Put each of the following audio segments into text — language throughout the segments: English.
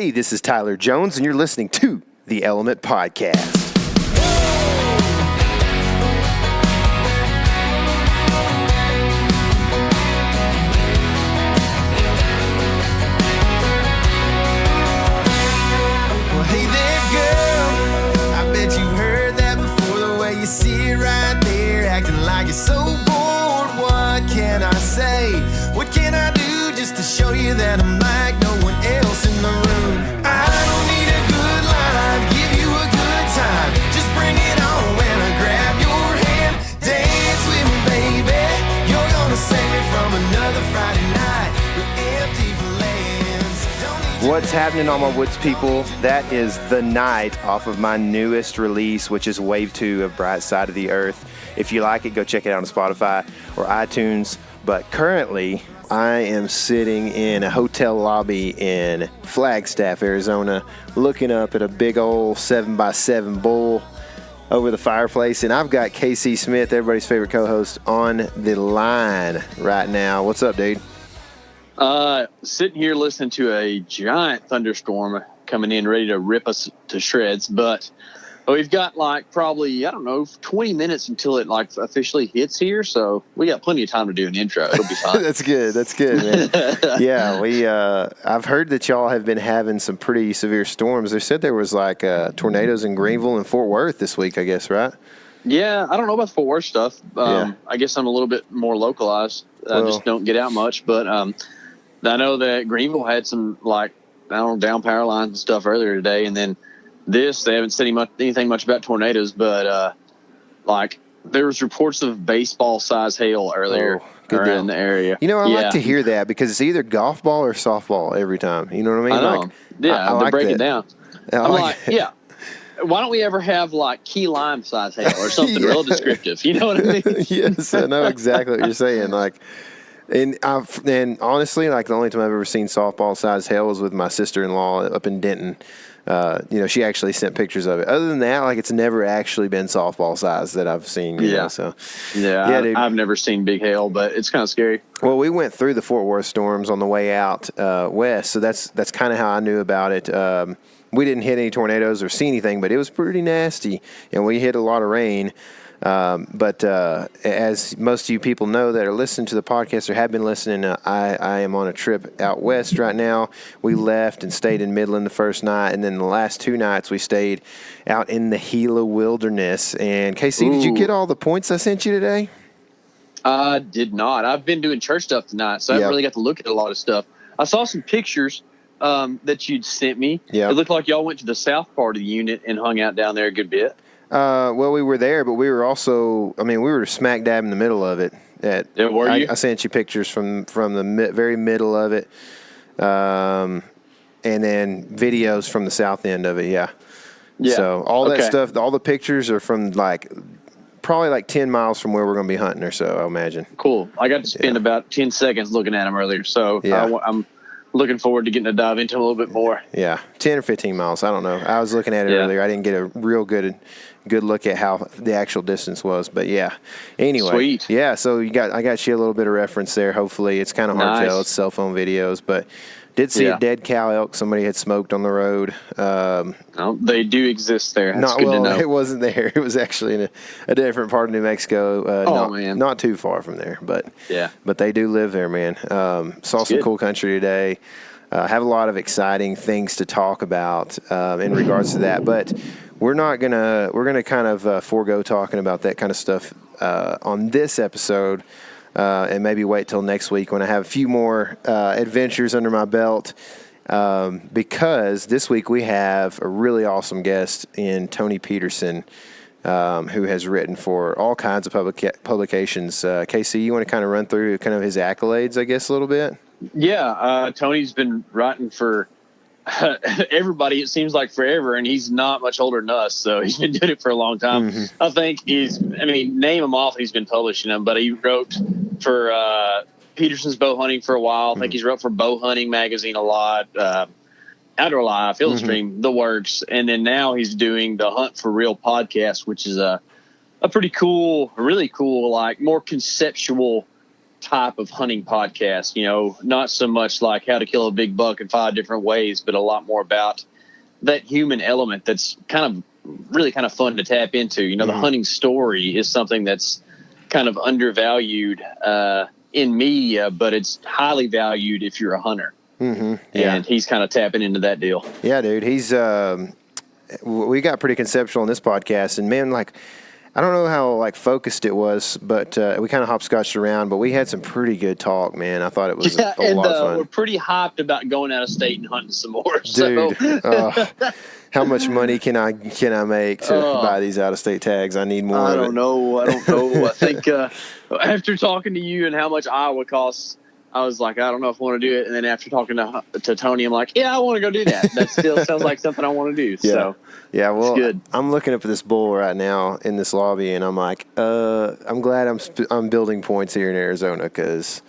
Hey, this is Tyler Jones, and you're listening to the Element Podcast. Well, hey there, girl. I bet you've heard that before. The way you sit right there, acting like you're so bored. What can I say? What can I do just to show you that I'm like no one else in the room? I don't need a good line, give you a good time. Just bring it on when I grab your hand. Dance with me, baby. You're gonna save me from another Friday night with empty plans. Don't need you. What's happening, all my woods people? That is The Night off of my newest release, which is Wave 2 of Bright Side of the Earth. If you like it, go check it out on Spotify or iTunes. But currently, I am sitting in a hotel lobby in Flagstaff, Arizona, looking up at a big old 7x7 bull over the fireplace. And I've got KC Smith, everybody's favorite co-host, on the line right now. What's up, dude? Sitting here listening to a giant thunderstorm coming in, ready to rip us to shreds. But we've got like probably, 20 minutes until it like officially hits here. So we got plenty of time to do an intro. It'll be fine. That's good, man. Yeah, I've heard that y'all have been having some pretty severe storms. They said there was like tornadoes in Greenville and Fort Worth this week, I guess, right? Yeah, I don't know about the Fort Worth stuff. Yeah. I guess I'm a little bit more localized. I just don't get out much. But I know that Greenville had some down power lines and stuff earlier today, and then they haven't said anything much about tornadoes, but there was reports of baseball size hail earlier around the area. You know, I like to hear that because it's either golf ball or softball every time. You know what I mean? I know. I they break that. it down. I'm like, yeah. Why don't we ever have like key lime size hail or something real descriptive? You know what I mean? Yes, I know exactly what you're saying. And honestly, like the only time I've ever seen softball size hail was with my sister-in-law up in Denton. She actually sent pictures of it. Other than that, it's never actually been softball size that I've seen. You know, so dude. I've never seen big hail, but it's kind of scary. Well, we went through the Fort Worth storms on the way out west, so that's kind of how I knew about it. We didn't hit any tornadoes or see anything, but it was pretty nasty, and we hit a lot of rain. But as most of you people know that are listening to the podcast or have been listening, I am on a trip out west right now. We left and stayed in Midland the first night, and then the last 2 nights we stayed out in the Gila wilderness. And Casey, did you get all the points I sent you today? I did not. I've been doing church stuff tonight, so I haven't really got to look at a lot of stuff. I saw some pictures that you'd sent me. Yeah. It looked like y'all went to the south part of the unit and hung out down there a good bit. Well, we were there, but we were also, we were smack dab in the middle of it. Were you? I sent you pictures from the very middle of it, and then videos from the south end of it, yeah. So all that stuff, all the pictures are from probably 10 miles from where we're going to be hunting or so, I imagine. Cool. I got to spend about 10 seconds looking at them earlier, so I'm looking forward to getting to dive into a little bit more. Yeah, 10 or 15 miles. I don't know. I was looking at it earlier. I didn't get a real good look at how the actual distance was, but yeah. Anyway, sweet. Yeah. So I got you a little bit of reference there. Hopefully, it's kind of hard to tell. It's cell phone videos, but did see a dead cow elk somebody had smoked on the road. They do exist there. That's good to know. It wasn't there. It was actually in a different part of New Mexico. Not too far from there, but they do live there, man. Saw some cool country today. Have a lot of exciting things to talk about in regards to that, but we're gonna kind of forego talking about that kind of stuff on this episode. And maybe wait till next week when I have a few more adventures under my belt, because this week we have a really awesome guest in Tony Peterson, who has written for all kinds of publications. KC, you want to kind of run through kind of his accolades, I guess, a little bit? Yeah, Tony's been writing for everybody, it seems like forever, and he's not much older than us, so he's been doing it for a long time. Mm-hmm. I think name him off, he's been publishing them, but he wrote for Peterson's Bowhunting for a while. I think he's wrote for Bowhunting magazine a lot, Outdoor Life, Illustream, The Works, and then now he's doing the Hunt for Real podcast, which is a pretty cool, really cool, more conceptual type of hunting podcast, you know, not so much like how to kill a big buck in 5 different ways, but a lot more about that human element that's really kind of fun to tap into. You know, the hunting story is something that's kind of undervalued in media, but it's highly valued if you're a hunter. Mm-hmm. Yeah. And he's kind of tapping into that deal. Yeah, dude. He's we got pretty conceptual in this podcast, and man, like, I don't know how like focused it was, but we kind of hopscotched around, but we had some pretty good talk, man. I thought it was a lot of fun. We're pretty hyped about going out of state and hunting some more. Dude, how much money can I make to buy these out of state tags? I need more. I don't know. I think after talking to you and how much Iowa costs, I was like, I don't know if I want to do it. And then after talking to Tony, I'm like, yeah, I want to go do that. That still sounds like something I want to do. Yeah. So yeah, well, it's good. I'm looking up at this bull right now in this lobby, and I'm like, I'm glad I'm building points here in Arizona, because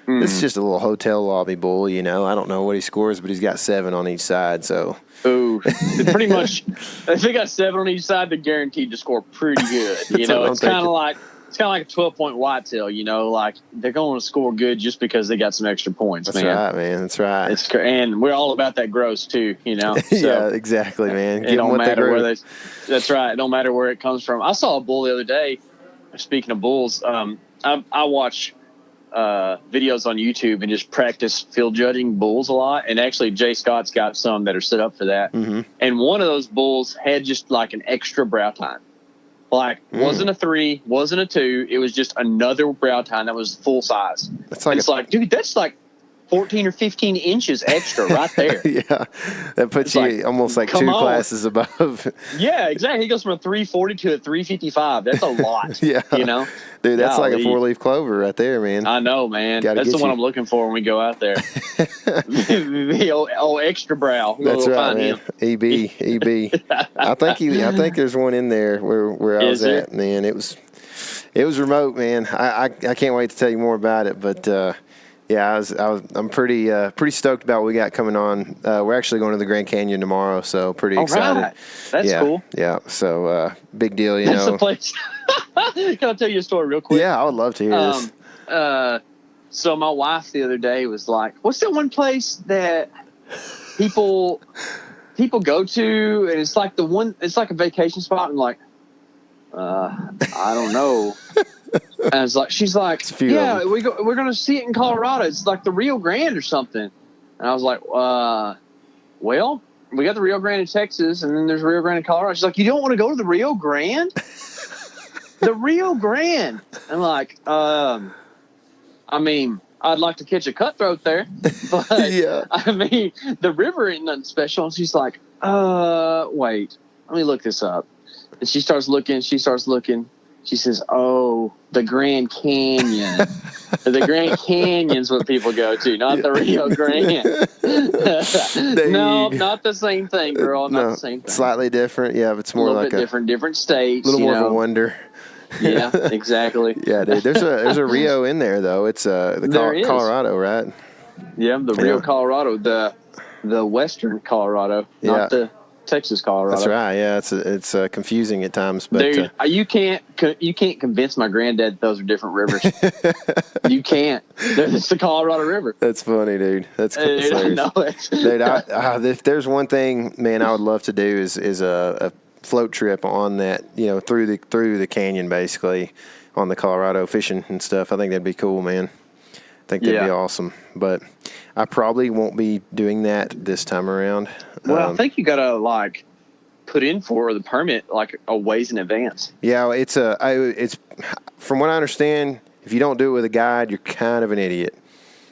it's just a little hotel lobby bull, you know. I don't know what he scores, but he's got 7 on each side, so. Ooh, pretty much. If they got 7 on each side, they're guaranteed to score pretty good. You know, it's kind of like a 12-point whitetail. You know, like they're going to score good just because they got some extra points. That's man. Right, man. That's right. And we're all about that gross too. You know. So yeah, exactly, man. It don't matter where they. That's right. It don't matter where it comes from. I saw a bull the other day. Speaking of bulls, I watch videos on YouTube and just practice field judging bulls a lot. And actually, Jay Scott's got some that are set up for that. Mm-hmm. And one of those bulls had just like an extra brow tine. Like, wasn't a 3, wasn't a 2. It was just another brow tine that was full size. It's like, dude, that's like 14 or 15 inches extra right there. Yeah, that puts you almost like 2 classes above. Yeah, exactly. He goes from a 340 to a 355. That's a lot. Yeah, you know, dude, that's like a 4-leaf clover right there, man. I know, man. That's the one I'm looking for when we go out there. The old extra brow. That's right, man. EB. I think there's one in there where I was at, man. It was remote, man. I can't wait to tell you more about it, but. Yeah, I'm pretty stoked about what we got coming on. We're actually going to the Grand Canyon tomorrow, so pretty excited. Right. That's cool. Yeah, so big deal, you That's know. The place. Can I tell you a story real quick? Yeah, I would love to hear this. So my wife the other day was like, "What's that one place that people go to, and it's like a vacation spot?" I'm like, I don't know. And I was like, she's like, yeah, we're going to see it in Colorado. It's like the Rio Grande or something. And I was like, well, we got the Rio Grande in Texas, and then there's Rio Grande in Colorado. She's like, you don't want to go to the Rio Grande? The Rio Grande. I'm like, I mean, I'd like to catch a cutthroat there, but yeah. I mean, the river ain't nothing special. And she's like, wait, let me look this up. And she starts looking. She says, oh, the Grand Canyon. The Grand Canyon's what people go to, not the Rio Grande. No, not the same thing, girl. Not the same thing. Slightly different. Yeah, but it's more like different states. A little more of a wonder. Yeah, exactly. Yeah, dude. There's a Rio in there, though. It's Colorado, right? Yeah, the Rio Colorado, the western Colorado, not the Texas, Colorado. That's right. Yeah, it's confusing at times, but dude, you can't convince my granddad those are different rivers. You can't. It's the Colorado River. That's funny, dude. That's cool. Dude, if there's one thing, man, I would love to do is a float trip on that, you know, through the canyon, basically, on the Colorado, fishing and stuff. I think that'd be cool, man. I think that'd be awesome, but I probably won't be doing that this time around. Well, I think you gotta put in for the permit a ways in advance. Yeah, it's from what I understand, if you don't do it with a guide, you're kind of an idiot.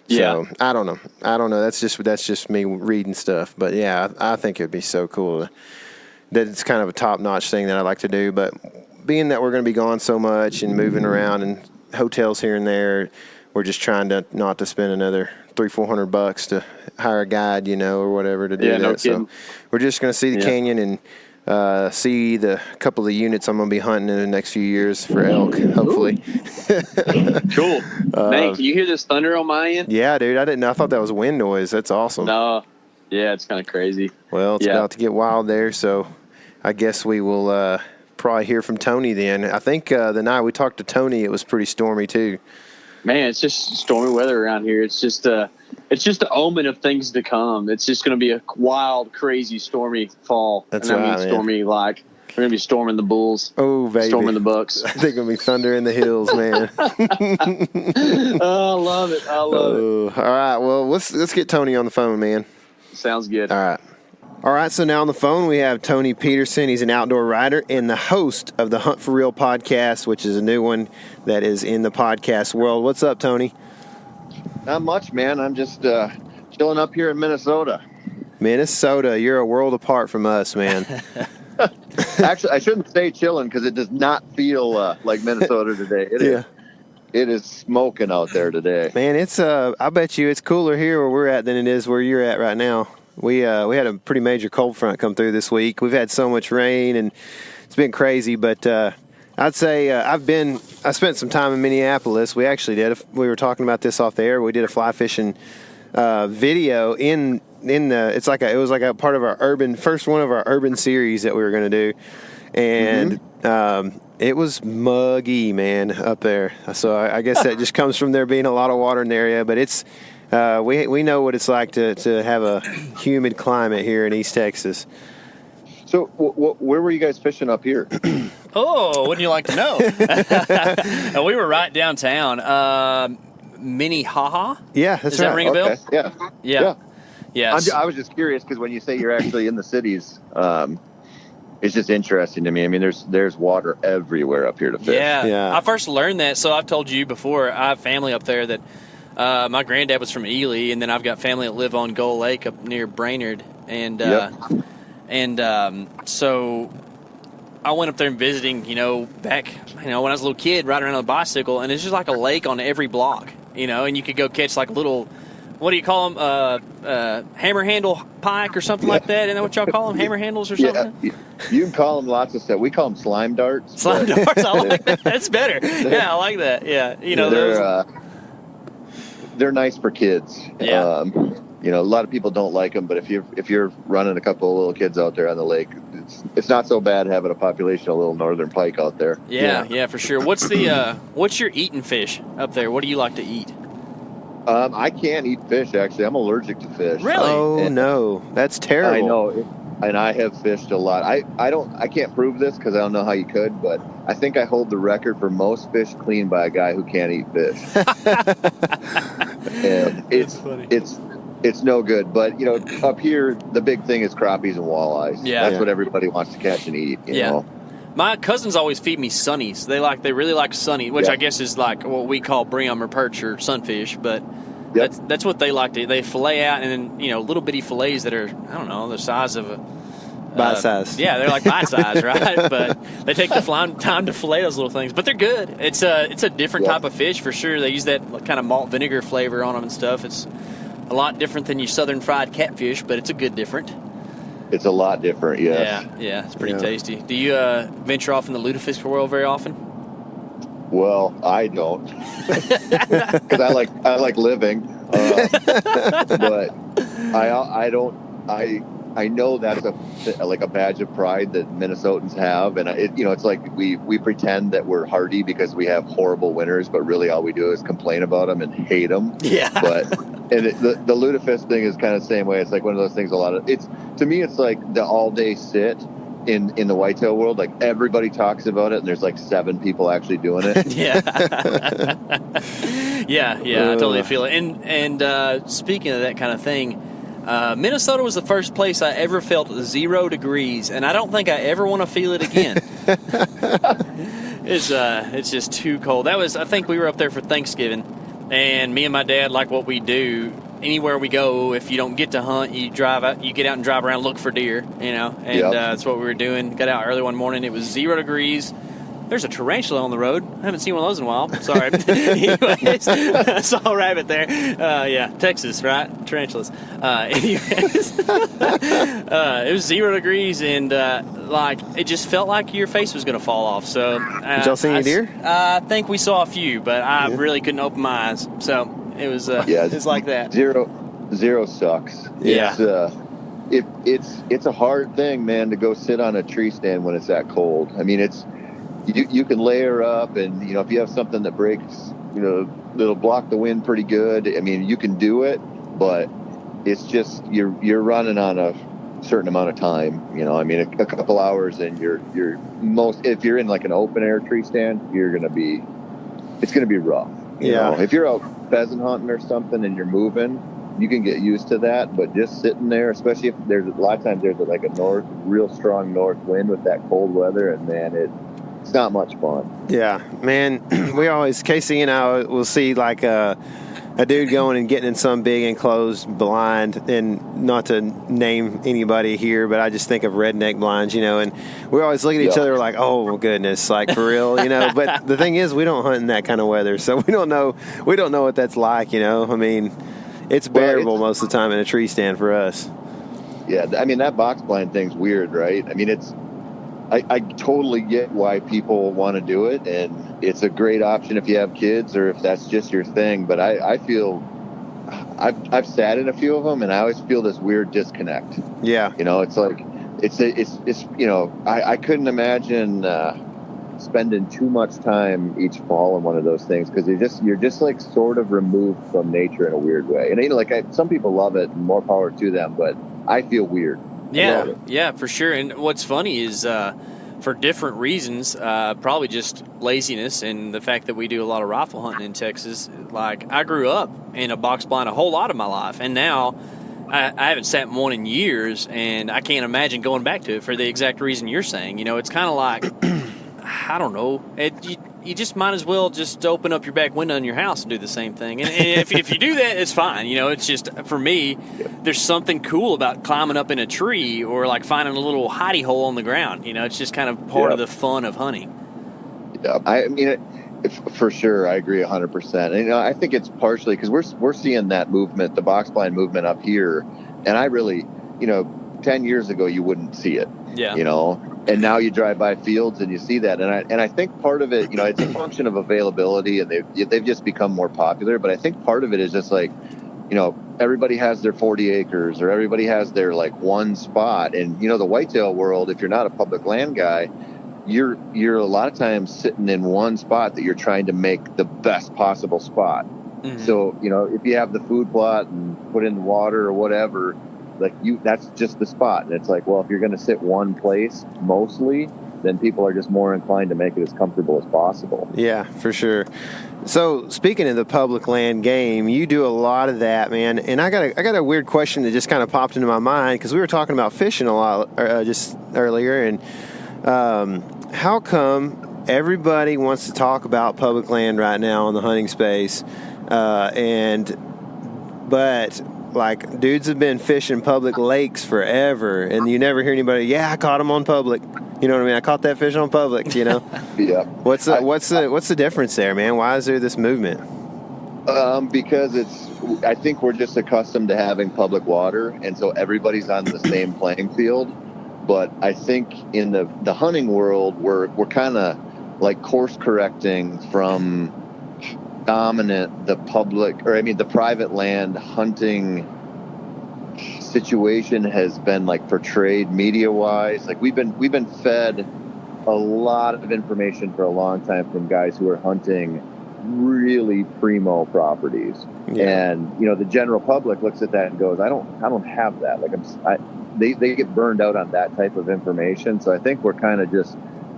So I don't know. That's just me reading stuff. But yeah, I think it'd be so cool. That it's kind of a top-notch thing that I like to do. But being that we're going to be gone so much and moving around and hotels here and there, we're just trying to not to spend another $300-400 to hire a guide, you know, or whatever to do that. No kidding. So we're just going to see the canyon and see the couple of units I'm going to be hunting in the next few years for elk, hopefully. Cool. Man, can you hear this thunder on my end? Yeah, dude. I didn't know. I thought that was a wind noise. That's awesome. No. Yeah, it's kind of crazy. Well, it's about to get wild there, so I guess we will probably hear from Tony then. I think the night we talked to Tony, it was pretty stormy too. Man, it's just stormy weather around here. It's just an omen of things to come. It's just going to be a wild, crazy, stormy fall. That's and right, I mean, stormy, like, we're going to be storming the Bulls. Oh, baby. Storming the Bucks. I think it's going to be thunder in the hills, man. Oh, I love it. I love it. All right, well, let's get Tony on the phone, man. Sounds good. All right, so now on the phone we have Tony Peterson. He's an outdoor writer and the host of the Hunt for Real podcast, which is a new one that is in the podcast world. What's up, Tony? Not much, man. I'm just chilling up here in Minnesota. Minnesota, you're a world apart from us, man. Actually, I shouldn't say chilling because it does not feel like Minnesota today. It is smoking out there today. Man, it's I bet you it's cooler here where we're at than it is where you're at right now. We had a pretty major cold front come through this week. We've had so much rain and it's been crazy, but I'd say I spent some time in Minneapolis. We actually we were talking about this off the air. We did a fly fishing video it was like a part of our one of our urban series that we were going to do, and it was muggy, man, up there. So I guess that just comes from there being a lot of water in the area, but it's we know what it's like to have a humid climate here in East Texas. So where were you guys fishing up here? Oh, wouldn't you like to know? We were right downtown. Minnehaha? Yeah, that's right. Does that ring a bell? Okay. Yeah. Yes. I was just curious because when you say you're actually in the cities, it's just interesting to me. I mean, there's water everywhere up here to fish. Yeah. I first learned that. So I've told you before, I have family up there that my granddad was from Ely, and then I've got family that live on Gull Lake up near Brainerd. So I went up there and visiting, back, when I was a little kid, riding around on a bicycle, and it's just like a lake on every block, and you could go catch like little, what do you call them, hammer handle pike or something like that? Isn't that what y'all call them, hammer handles or something? Yeah, you can call them lots of stuff. We call them slime darts. Slime darts, I like that. That's better. Yeah, I like that. Yeah, they're nice for kids. Yeah. A lot of people don't like them, but if you're running a couple of little kids out there on the lake, it's not so bad having a population of little northern pike out there. Yeah, for sure. What's your eating fish up there? What do you like to eat? I can't eat fish, actually. I'm allergic to fish. Really? Oh, no. That's terrible. I know. And I have fished a lot. I can't prove this because I don't know how you could, but I think I hold the record for most fish cleaned by a guy who can't eat fish. And it's no good. But, up here, the big thing is crappies and walleyes. Yeah. That's what everybody wants to catch and eat, you know. My cousins always feed me sunnies. They really like sunny, which I guess is like what we call brim or perch or sunfish, but that's what they like to eat. They fillet out, and then, little bitty fillets that are, I don't know, the size of a... bite size. Yeah, they're like bite size, right? But they take the time to fillet those little things. But they're good. It's a different type of fish for sure. They use that kind of malt vinegar flavor on them and stuff. It's a lot different than your southern fried catfish, but it's a good different. It's a lot different, yes. Yeah, it's pretty tasty. Do you venture off in the lutefisk world very often? Well, I don't, because I like living, but I don't. I know that's a badge of pride that Minnesotans have, and it's like we pretend that we're hardy because we have horrible winters, but really all we do is complain about them and hate them. Yeah. And the lutefisk thing is kind of the same way. It's like one of those things. To me, it's like the all day sit in the whitetail world. Like everybody talks about it, and there's like 7 people actually doing it. Yeah. I totally feel it. And speaking of that kind of thing. Minnesota was the first place I ever felt 0 degrees, and I don't think I ever want to feel it again. It's just too cold. I think we were up there for Thanksgiving, and me and my dad, like what we do, anywhere we go, if you don't get to hunt, you get out and drive around, look for deer, and that's what we were doing. Got out early one morning, it was 0 degrees. There's a tarantula on the road. I haven't seen one of those in a while. Sorry. Anyways, I saw a rabbit there. Texas, right? Tarantulas. It was 0 degrees, and it just felt like your face was going to fall off. So, did y'all see any deer? I think we saw a few, but I really couldn't open my eyes. So it was it's like that. Zero sucks. Yeah. It's a hard thing, man, to go sit on a tree stand when it's that cold. I mean, you can layer up, and if you have something that breaks, that'll block the wind pretty good. I mean, you can do it, but it's just you're running on a certain amount of time. I mean, a couple hours, and if you're in like an open air tree stand, it's gonna be rough. If you're out pheasant hunting or something and you're moving, you can get used to that. But just sitting there, especially if there's a lot of times there's like a real strong north wind with that cold weather, and man, it's not much fun. Yeah, man. We always, Casey and I will see like a dude going and getting in some big enclosed blind, and not to name anybody here, but I just think of redneck blinds, and we always look at each other like, oh goodness, like for real, But the thing is, we don't hunt in that kind of weather, so we don't know what that's like, I mean, it's bearable most of the time in a tree stand for us. Yeah, I mean, that box blind thing's weird, right? I mean, I totally get why people want to do it, and it's a great option if you have kids or if that's just your thing. But I feel I've sat in a few of them, and I always feel this weird disconnect. Yeah, it's like it's I couldn't imagine spending too much time each fall in one of those things, because you're just like sort of removed from nature in a weird way. And some people love it, and more power to them, but I feel weird. Yeah, for sure. And what's funny is for different reasons, probably just laziness and the fact that we do a lot of rifle hunting in Texas. Like, I grew up in a box blind a whole lot of my life, and now I haven't sat in one in years, and I can't imagine going back to it for the exact reason you're saying. It's kind of like, I don't know, you just might as well just open up your back window in your house and do the same thing. And if you do that, it's fine. It's just, for me, there's something cool about climbing up in a tree or like finding a little hidey hole on the ground. It's just kind of part of the fun of hunting. Yeah, I mean, for sure, I agree 100%. And I think it's partially because we're seeing that movement, the box blind movement up here, and I really, 10 years ago you wouldn't see it. Yeah. And now you drive by fields and you see that, and I think part of it, it's a function of availability, and they've just become more popular. But I think part of it is just like, everybody has their 40 acres, or everybody has their like one spot, and the whitetail world, if you're not a public land guy, you're a lot of times sitting in one spot that you're trying to make the best possible spot. Mm-hmm. So if you have the food plot and put in the water or whatever, that's just the spot. And it's like, well, if you're going to sit one place mostly, then people are just more inclined to make it as comfortable as possible. Yeah, for sure. So speaking of the public land game, you do a lot of that, man. And I got a weird question that just kind of popped into my mind, because we were talking about fishing a lot just earlier. And how come everybody wants to talk about public land right now in the hunting space? But like, dudes have been fishing public lakes forever, and you never hear anybody, I caught them on public. You know what I mean? I caught that fish on public, Yeah. What's the difference there, man? Why is there this movement? Because I think we're just accustomed to having public water, and so everybody's on the same playing field. But I think in the hunting world, we're kind of like course correcting from dominant the private land hunting situation has been like portrayed media wise. Like we've been fed a lot of information for a long time from guys who are hunting really primo properties. Yeah. And the general public looks at that and goes, I don't have that. Like they get burned out on that type of information. So I think we're kind of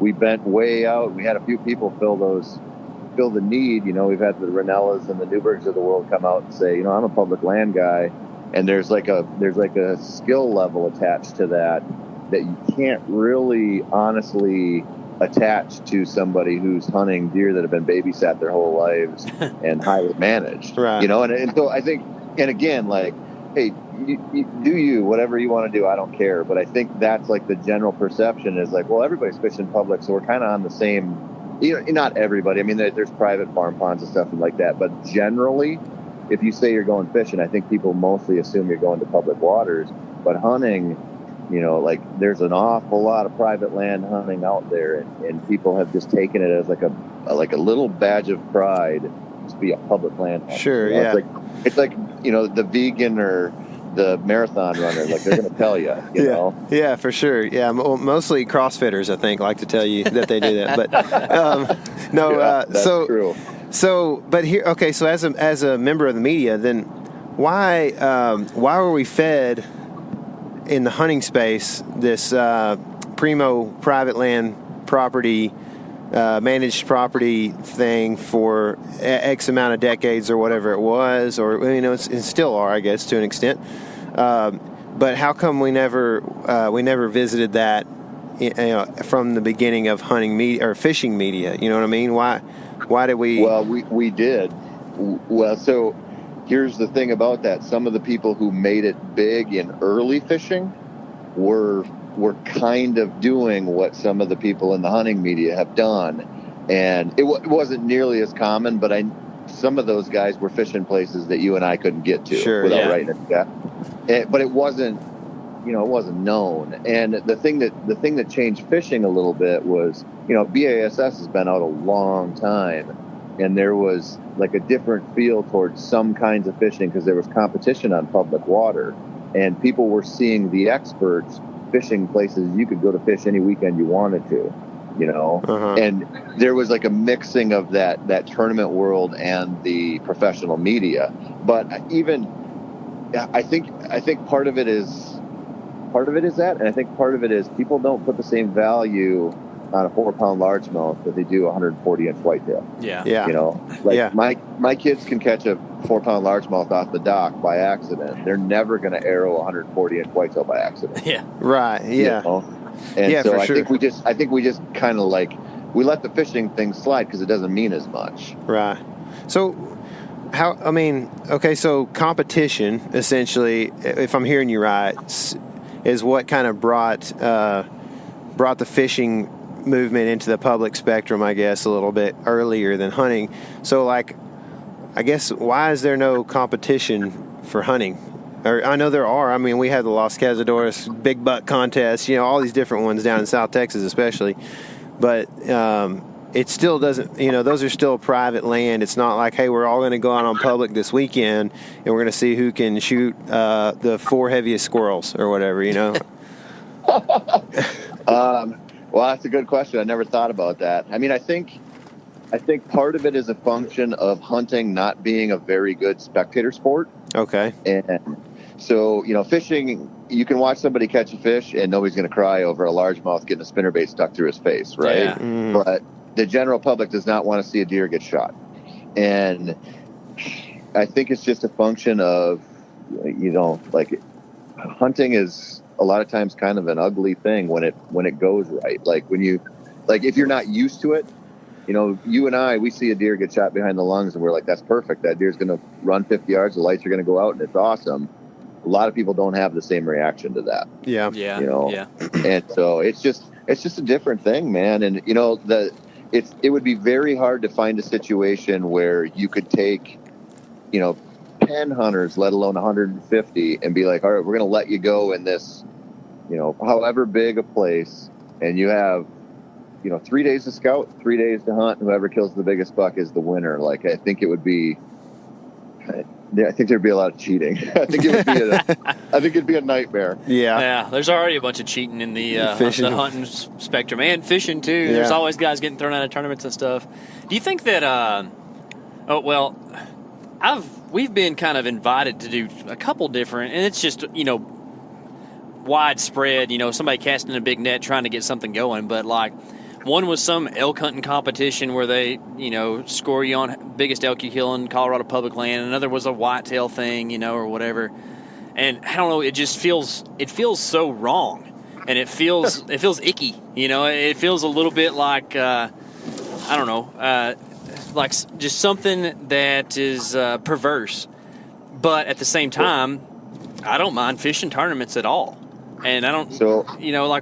we bent way out. We had a few people fill the need. We've had the Ranellas and the Newbergs of the world come out and say, I'm a public land guy, and there's like a skill level attached to that you can't really honestly attach to somebody who's hunting deer that have been babysat their whole lives and highly managed. Right. And so I think, and again, like, hey, you do whatever you want to do, I don't care. But I think that's like the general perception is like, well, everybody's fishing public, so we're kind of on the same. Not everybody. I mean, there's private farm ponds and stuff like that. But generally, if you say you're going fishing, I think people mostly assume you're going to public waters. But hunting, like there's an awful lot of private land hunting out there, and people have just taken it as like a little badge of pride to be a public land hunter. Sure, yeah. It's like the vegan or the marathon runner. Like, they're going to tell you, you know? Yeah, for sure. Yeah, mostly CrossFitters, I think, like to tell you that they do that. But no, that's true. So, but here, okay. So, as a member of the media, then why were we fed in the hunting space this primo private land property, managed property thing for X amount of decades or whatever it was, or it still are, I guess, to an extent. But how come we never visited that, from the beginning of hunting media or fishing media? You know what I mean? Why did we? Well, we did. Well, so here's the thing about that. Some of the people who made it big in early fishing were kind of doing what some of the people in the hunting media have done, and it wasn't nearly as common, but some of those guys were fishing places that you and I couldn't get to without writing it down. But it wasn't, it wasn't known. And the thing that changed fishing a little bit was, BASS has been out a long time, and there was like a different feel towards some kinds of fishing because there was competition on public water, and people were seeing the experts fishing places you could go to fish any weekend you wanted to, and there was like a mixing of that tournament world and the professional media. But even I think part of it is that, and I think part of it is people don't put the same value on a 4-pound largemouth that they do a 140-inch whitetail. Yeah. My kids can catch a 4-pound largemouth off the dock by accident. They're never going to arrow a 140-inch whitetail by accident. Yeah. Right. Yeah. And so I think we just kind of we let the fishing thing slide because it doesn't mean as much. Right. So so competition, essentially, if I'm hearing you right, is what kind of brought the fishing movement into the public spectrum, I guess, a little bit earlier than hunting. So, I guess, why is there no competition for hunting? Or I know there are. I mean, we have the Los Cazadores big buck contest, all these different ones down in South Texas especially. But it still doesn't, those are still private land. It's not like, hey, we're all going to go out on public this weekend and we're going to see who can shoot the 4 heaviest squirrels or whatever, Well, that's a good question. I never thought about that. I mean, I think part of it is a function of hunting not being a very good spectator sport. Okay. And so, fishing, you can watch somebody catch a fish and nobody's going to cry over a largemouth getting a spinnerbait stuck through his face, right? Yeah. Mm. But the general public does not want to see a deer get shot. And I think it's just a function of, hunting is a lot of times kind of an ugly thing when it goes right. If you're not used to it, you and I, we see a deer get shot behind the lungs and we're like, that's perfect. That deer's going to run 50 yards. The lights are going to go out and it's awesome. A lot of people don't have the same reaction to that. Yeah. Yeah. Yeah. And so it's just a different thing, man. And it would be very hard to find a situation where you could take, 10 hunters, let alone 150, and be like, all right, we're going to let you go in this, however big a place, and you have, 3 days to scout, 3 days to hunt, and whoever kills the biggest buck is the winner. I think it would be, I think there'd be a lot of cheating. I think it'd be a nightmare. Yeah. Yeah. There's already a bunch of cheating in the hunting spectrum and fishing too. Yeah. There's always guys getting thrown out of tournaments and stuff. Do you think that? We've been kind of invited to do a couple different, and it's just widespread. Somebody casting a big net trying to get something going, but one was some elk hunting competition where they, score you on biggest elk you kill in Colorado public land. Another was a whitetail thing, or whatever. And I don't know, it just feels so wrong, and it feels icky. It feels a little bit like I don't know, like just something that is perverse. But at the same time, I don't mind fishing tournaments at all. And I don't,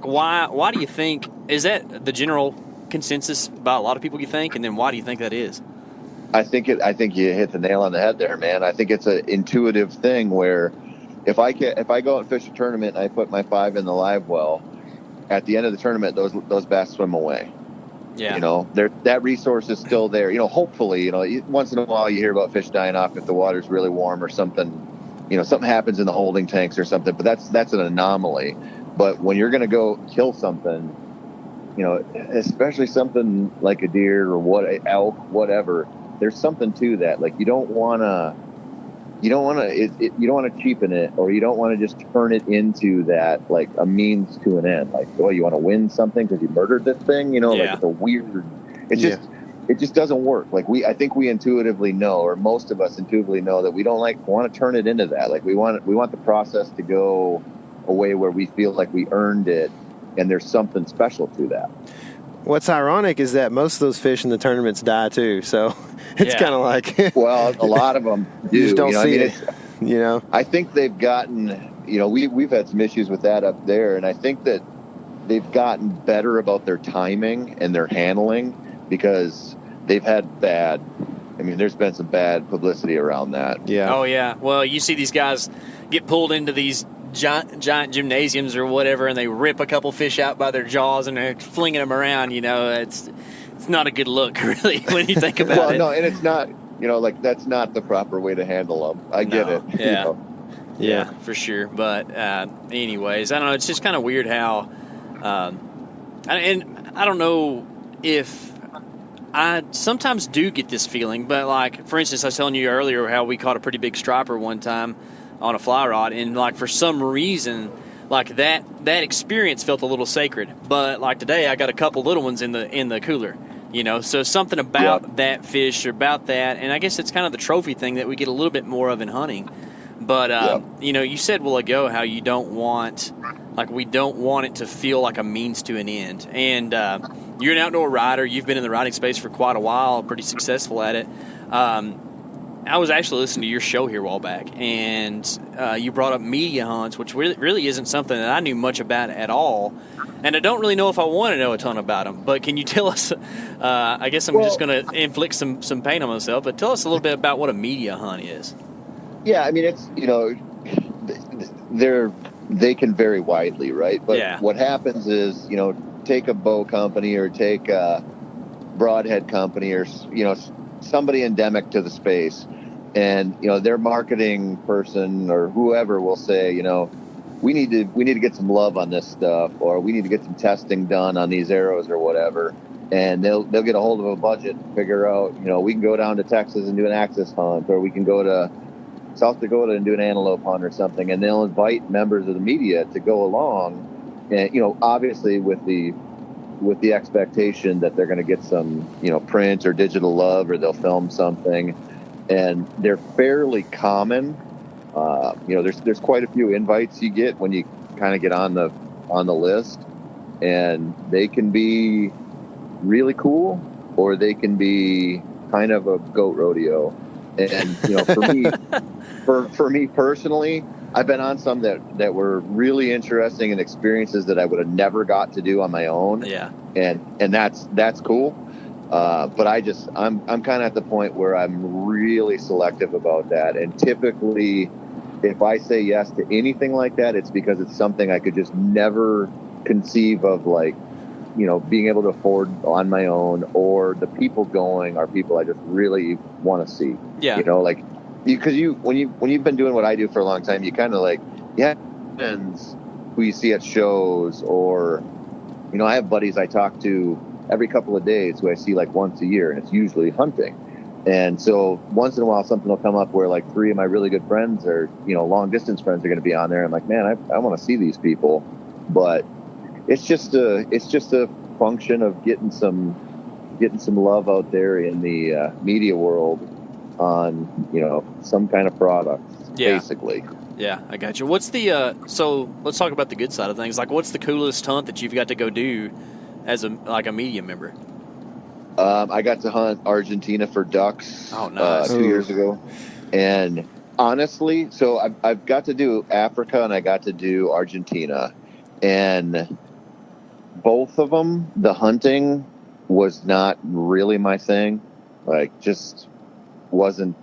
why do you think, is that the general consensus by a lot of people, you think? And then why do you think that is? I think you hit the nail on the head there, man. I think it's an intuitive thing where if I go out and fish a tournament and I put my 5 in the live well, at the end of the tournament, those bass swim away. Yeah. That resource is still there. Hopefully, once in a while you hear about fish dying off if the water's really warm or something, something happens in the holding tanks or something, but that's an anomaly. But when you're going to go kill something, especially something like a deer or elk, whatever, there's something to that. Like you don't want to cheapen it, or you don't want to just turn it into that, like a means to an end. Like, you want to win something because you murdered this thing, like it's a weird, it just doesn't work. Like I think we intuitively know, or most of us intuitively know, that we don't want to turn it into that. Like we want the process to go a way where we feel like we earned it, and there's something special to that. What's ironic is that most of those fish in the tournaments die too. So it's kind of like, well, a lot of them do. You just don't see it. I think they've gotten, we've had some issues with that up there, and I think that they've gotten better about their timing and their handling, because they've had there's been some bad publicity around that. Yeah. Oh yeah. Well, you see these guys get pulled into these giant gymnasiums or whatever, and they rip a couple fish out by their jaws and they're flinging them around. It's not a good look, really, when you think about it. Well, no, and it's not, that's not the proper way to handle them. I get it. Yeah. Yeah, for sure. But anyways, I don't know. It's just kind of weird how, and I don't know if I sometimes do get this feeling, but like, for instance, I was telling you earlier how we caught a pretty big striper one time on a fly rod, and like for some reason, like that experience felt a little sacred. But like today, I got a couple little ones in the cooler, so something about that fish or about that, and I guess it's kind of the trophy thing that we get a little bit more of in hunting. But you said a while ago how we don't want it to feel like a means to an end. And you're an outdoor rider. You've been in the riding space for quite a while, pretty successful at it. I was actually listening to your show here a while back, and you brought up media hunts, which really isn't something that I knew much about at all. And I don't really know if I want to know a ton about them. But can you tell us, I guess I'm just going to inflict some pain on myself, but tell us a little bit about what a media hunt is. Yeah, it's, they can vary widely, right? But what happens is, take a bow company or take a broadhead company or, somebody endemic to the space, and, their marketing person or whoever will say, we need to get some love on this stuff, or we need to get some testing done on these arrows or whatever. And they'll get a hold of a budget and figure out, we can go down to Texas and do an axis hunt, or we can go to South Dakota and do an antelope hunt or something, and they'll invite members of the media to go along, and obviously with the expectation that they're going to get some print or digital love, or they'll film something, and they're fairly common. There's quite a few invites you get when you kind of get on the list, and they can be really cool, or they can be kind of a goat rodeo. And for me personally, I've been on some that were really interesting and experiences that I would have never got to do on my own. Yeah. And that's cool. But I'm kind of at the point where I'm really selective about that. And typically, if I say yes to anything like that, it's because it's something I could just never conceive of, like, being able to afford on my own, or the people going are people I just really want to see. Yeah. Because when you've been doing what I do for a long time, you kind of friends who you see at shows, or, I have buddies I talk to every couple of days who I see like once a year, and it's usually hunting. And so once in a while, something will come up where like three of my really good friends or, long distance friends are going to be on there. I'm like, man, I want to see these people, but it's just a function of getting some love out there in the media world on, some kind of product, basically. Yeah, I got you. What's the so let's talk about the good side of things. Like, what's the coolest hunt that you've got to go do as a media member? I got to hunt Argentina for ducks. Oh, nice. 2 years ago, and honestly, so I've got to do Africa and I got to do Argentina, and both of them, the hunting was not really my thing. Like, just wasn't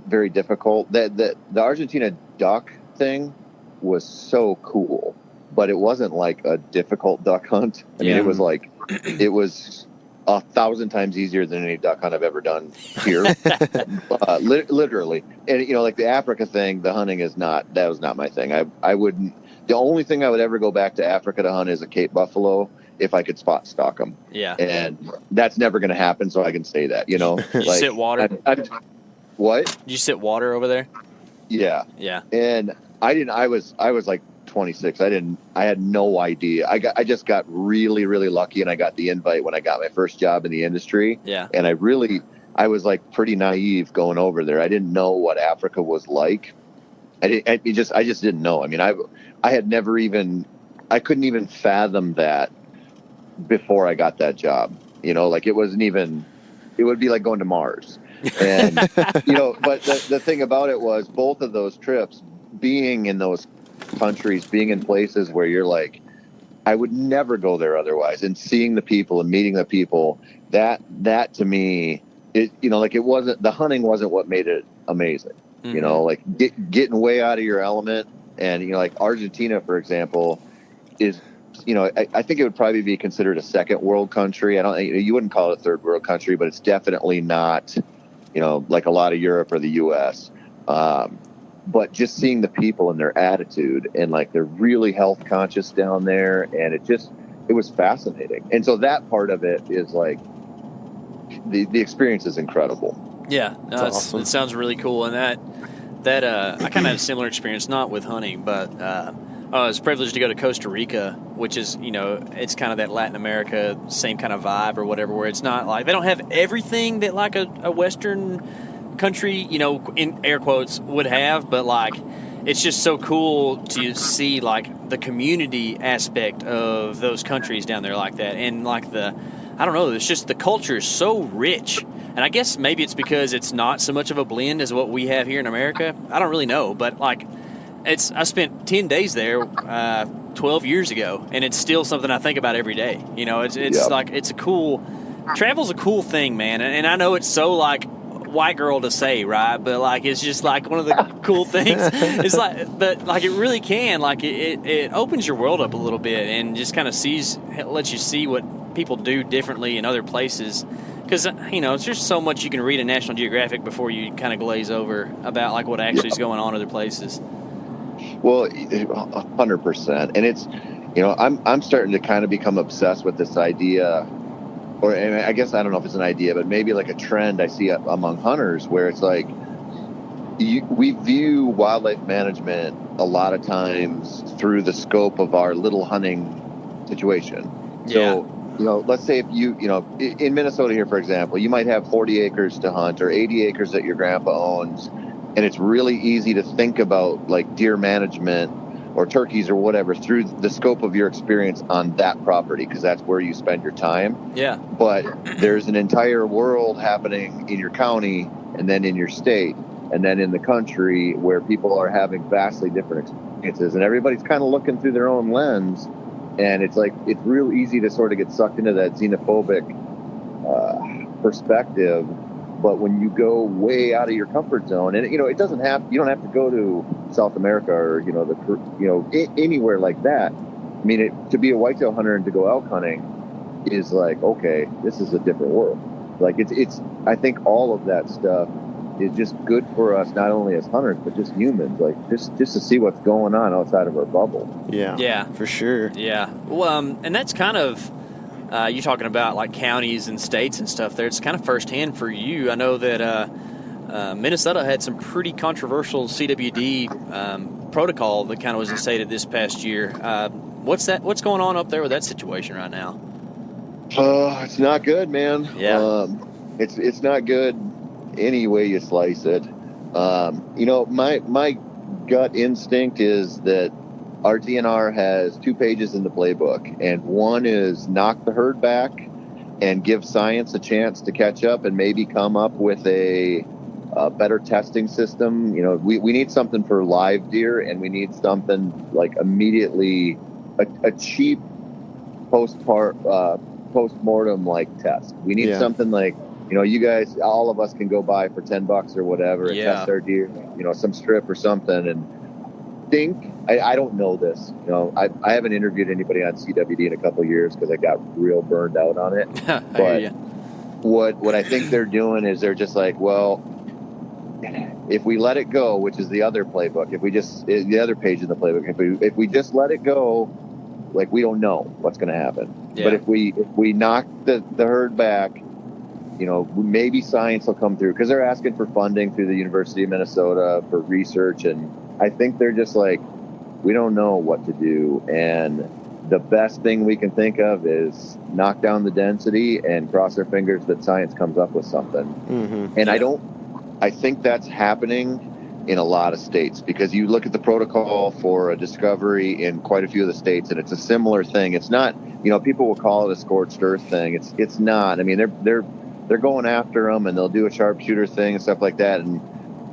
very difficult. The Argentina duck thing was so cool, but it wasn't like a difficult duck hunt. I mean, it was like, it was 1,000 times easier than any duck hunt I've ever done here. Literally. And, like the Africa thing, the hunting that was not my thing. I wouldn't, the only thing I would ever go back to Africa to hunt is a Cape buffalo if I could spot stalk them. Yeah. And that's never going to happen. So I can say that, Did you sit water? What? Did you sit water over there? Yeah. Yeah. And I was like 26. I had no idea. I just got really, really lucky, and I got the invite when I got my first job in the industry. Yeah. And I was like pretty naive going over there. I didn't know what Africa was like. I just didn't know. I mean, I had never even, I couldn't even fathom that before I got that job. Like it wasn't even, it would be like going to Mars. And, but the thing about it was both of those trips, being in those countries, being in places where you're like, I would never go there otherwise, and seeing the people and meeting the people, that to me, it wasn't, the hunting wasn't what made it amazing. Mm-hmm. Like getting way out of your element. And like Argentina, for example, is, I think it would probably be considered a second world country. You wouldn't call it a third world country, but it's definitely not, like a lot of Europe or the US. But just seeing the people and their attitude, and like they're really health conscious down there, and it was fascinating. And so that part of it is like the experience is incredible. Yeah, no, awesome. It sounds really cool. And that I kind of had a similar experience, not with hunting, but I was privileged to go to Costa Rica, which is, it's kind of that Latin America same kind of vibe or whatever, where it's not like they don't have everything that like a Western country, in air quotes, would have, but like it's just so cool to see like the community aspect of those countries down there like that. And like I don't know, it's just the culture is so rich. And I guess maybe it's because it's not so much of a blend as what we have here in America. I don't really know, but like I spent 10 days there 12 years ago, and it's still something I think about every day. It's like travel's a cool thing, man. And I know it's so like white girl to say, right? But like it's just like one of the cool things. It's like, but like it really can, like it opens your world up a little bit, and just kind of lets you see what people do differently in other places. Because it's just so much you can read in National Geographic before you kind of glaze over about like what actually is going on other places. Well, 100%. And it's, I'm starting to kind of become obsessed with this idea. Or I guess I don't know if it's an idea, but maybe like a trend I see among hunters, where it's like we view wildlife management a lot of times through the scope of our little hunting situation. Yeah. So, let's say if in Minnesota here, for example, you might have 40 acres to hunt or 80 acres that your grandpa owns, and it's really easy to think about like deer management or turkeys or whatever through the scope of your experience on that property, because that's where you spend your time. Yeah. But there's an entire world happening in your county, and then in your state, and then in the country, where people are having vastly different experiences, and everybody's kind of looking through their own lens. And it's like, it's real easy to sort of get sucked into that xenophobic perspective. But when you go way out of your comfort zone, and you don't have to go to South America or anywhere like that. I mean, to be a whitetail hunter and to go elk hunting is like, okay, this is a different world. Like it's I think all of that stuff is just good for us, not only as hunters but just humans. Like just to see what's going on outside of our bubble. Yeah, for sure. Yeah, well, and that's kind of. You're talking about like counties and states and stuff there. It's kind of firsthand for you. I know that Minnesota had some pretty controversial CWD protocol that kind of was instated this past year. What's going on up there with that situation right now? It's not good, man. Yeah. It's not good any way you slice it. My gut instinct is that our DNR has 2 pages in the playbook, and one is knock the herd back and give science a chance to catch up and maybe come up with a better testing system. We need something for live deer, and we need something like immediately a cheap post-mortem like test. We need something like, you guys, all of us can go buy for $10 or whatever and test our deer, some strip or something. And think, I don't know this. You know, I haven't interviewed anybody on CWD in a couple of years because I got real burned out on it. But what I think they're doing is they're just like, well, if we let it go, which is the other playbook, the other page in the playbook, if we just let it go, like, we don't know what's going to happen. Yeah. But if we knock the herd back, you know, maybe science will come through, because they're asking for funding through the University of Minnesota for research. And I think they're just like, we don't know what to do. And the best thing we can think of is knock down the density and cross our fingers that science comes up with something. Mm-hmm. And I think that's happening in a lot of states, because you look at the protocol for a discovery in quite a few of the states, and it's a similar thing. It's not, you know, people will call it a scorched earth thing. It's not. I mean, they're going after them, and they'll do a sharpshooter thing and stuff like that. And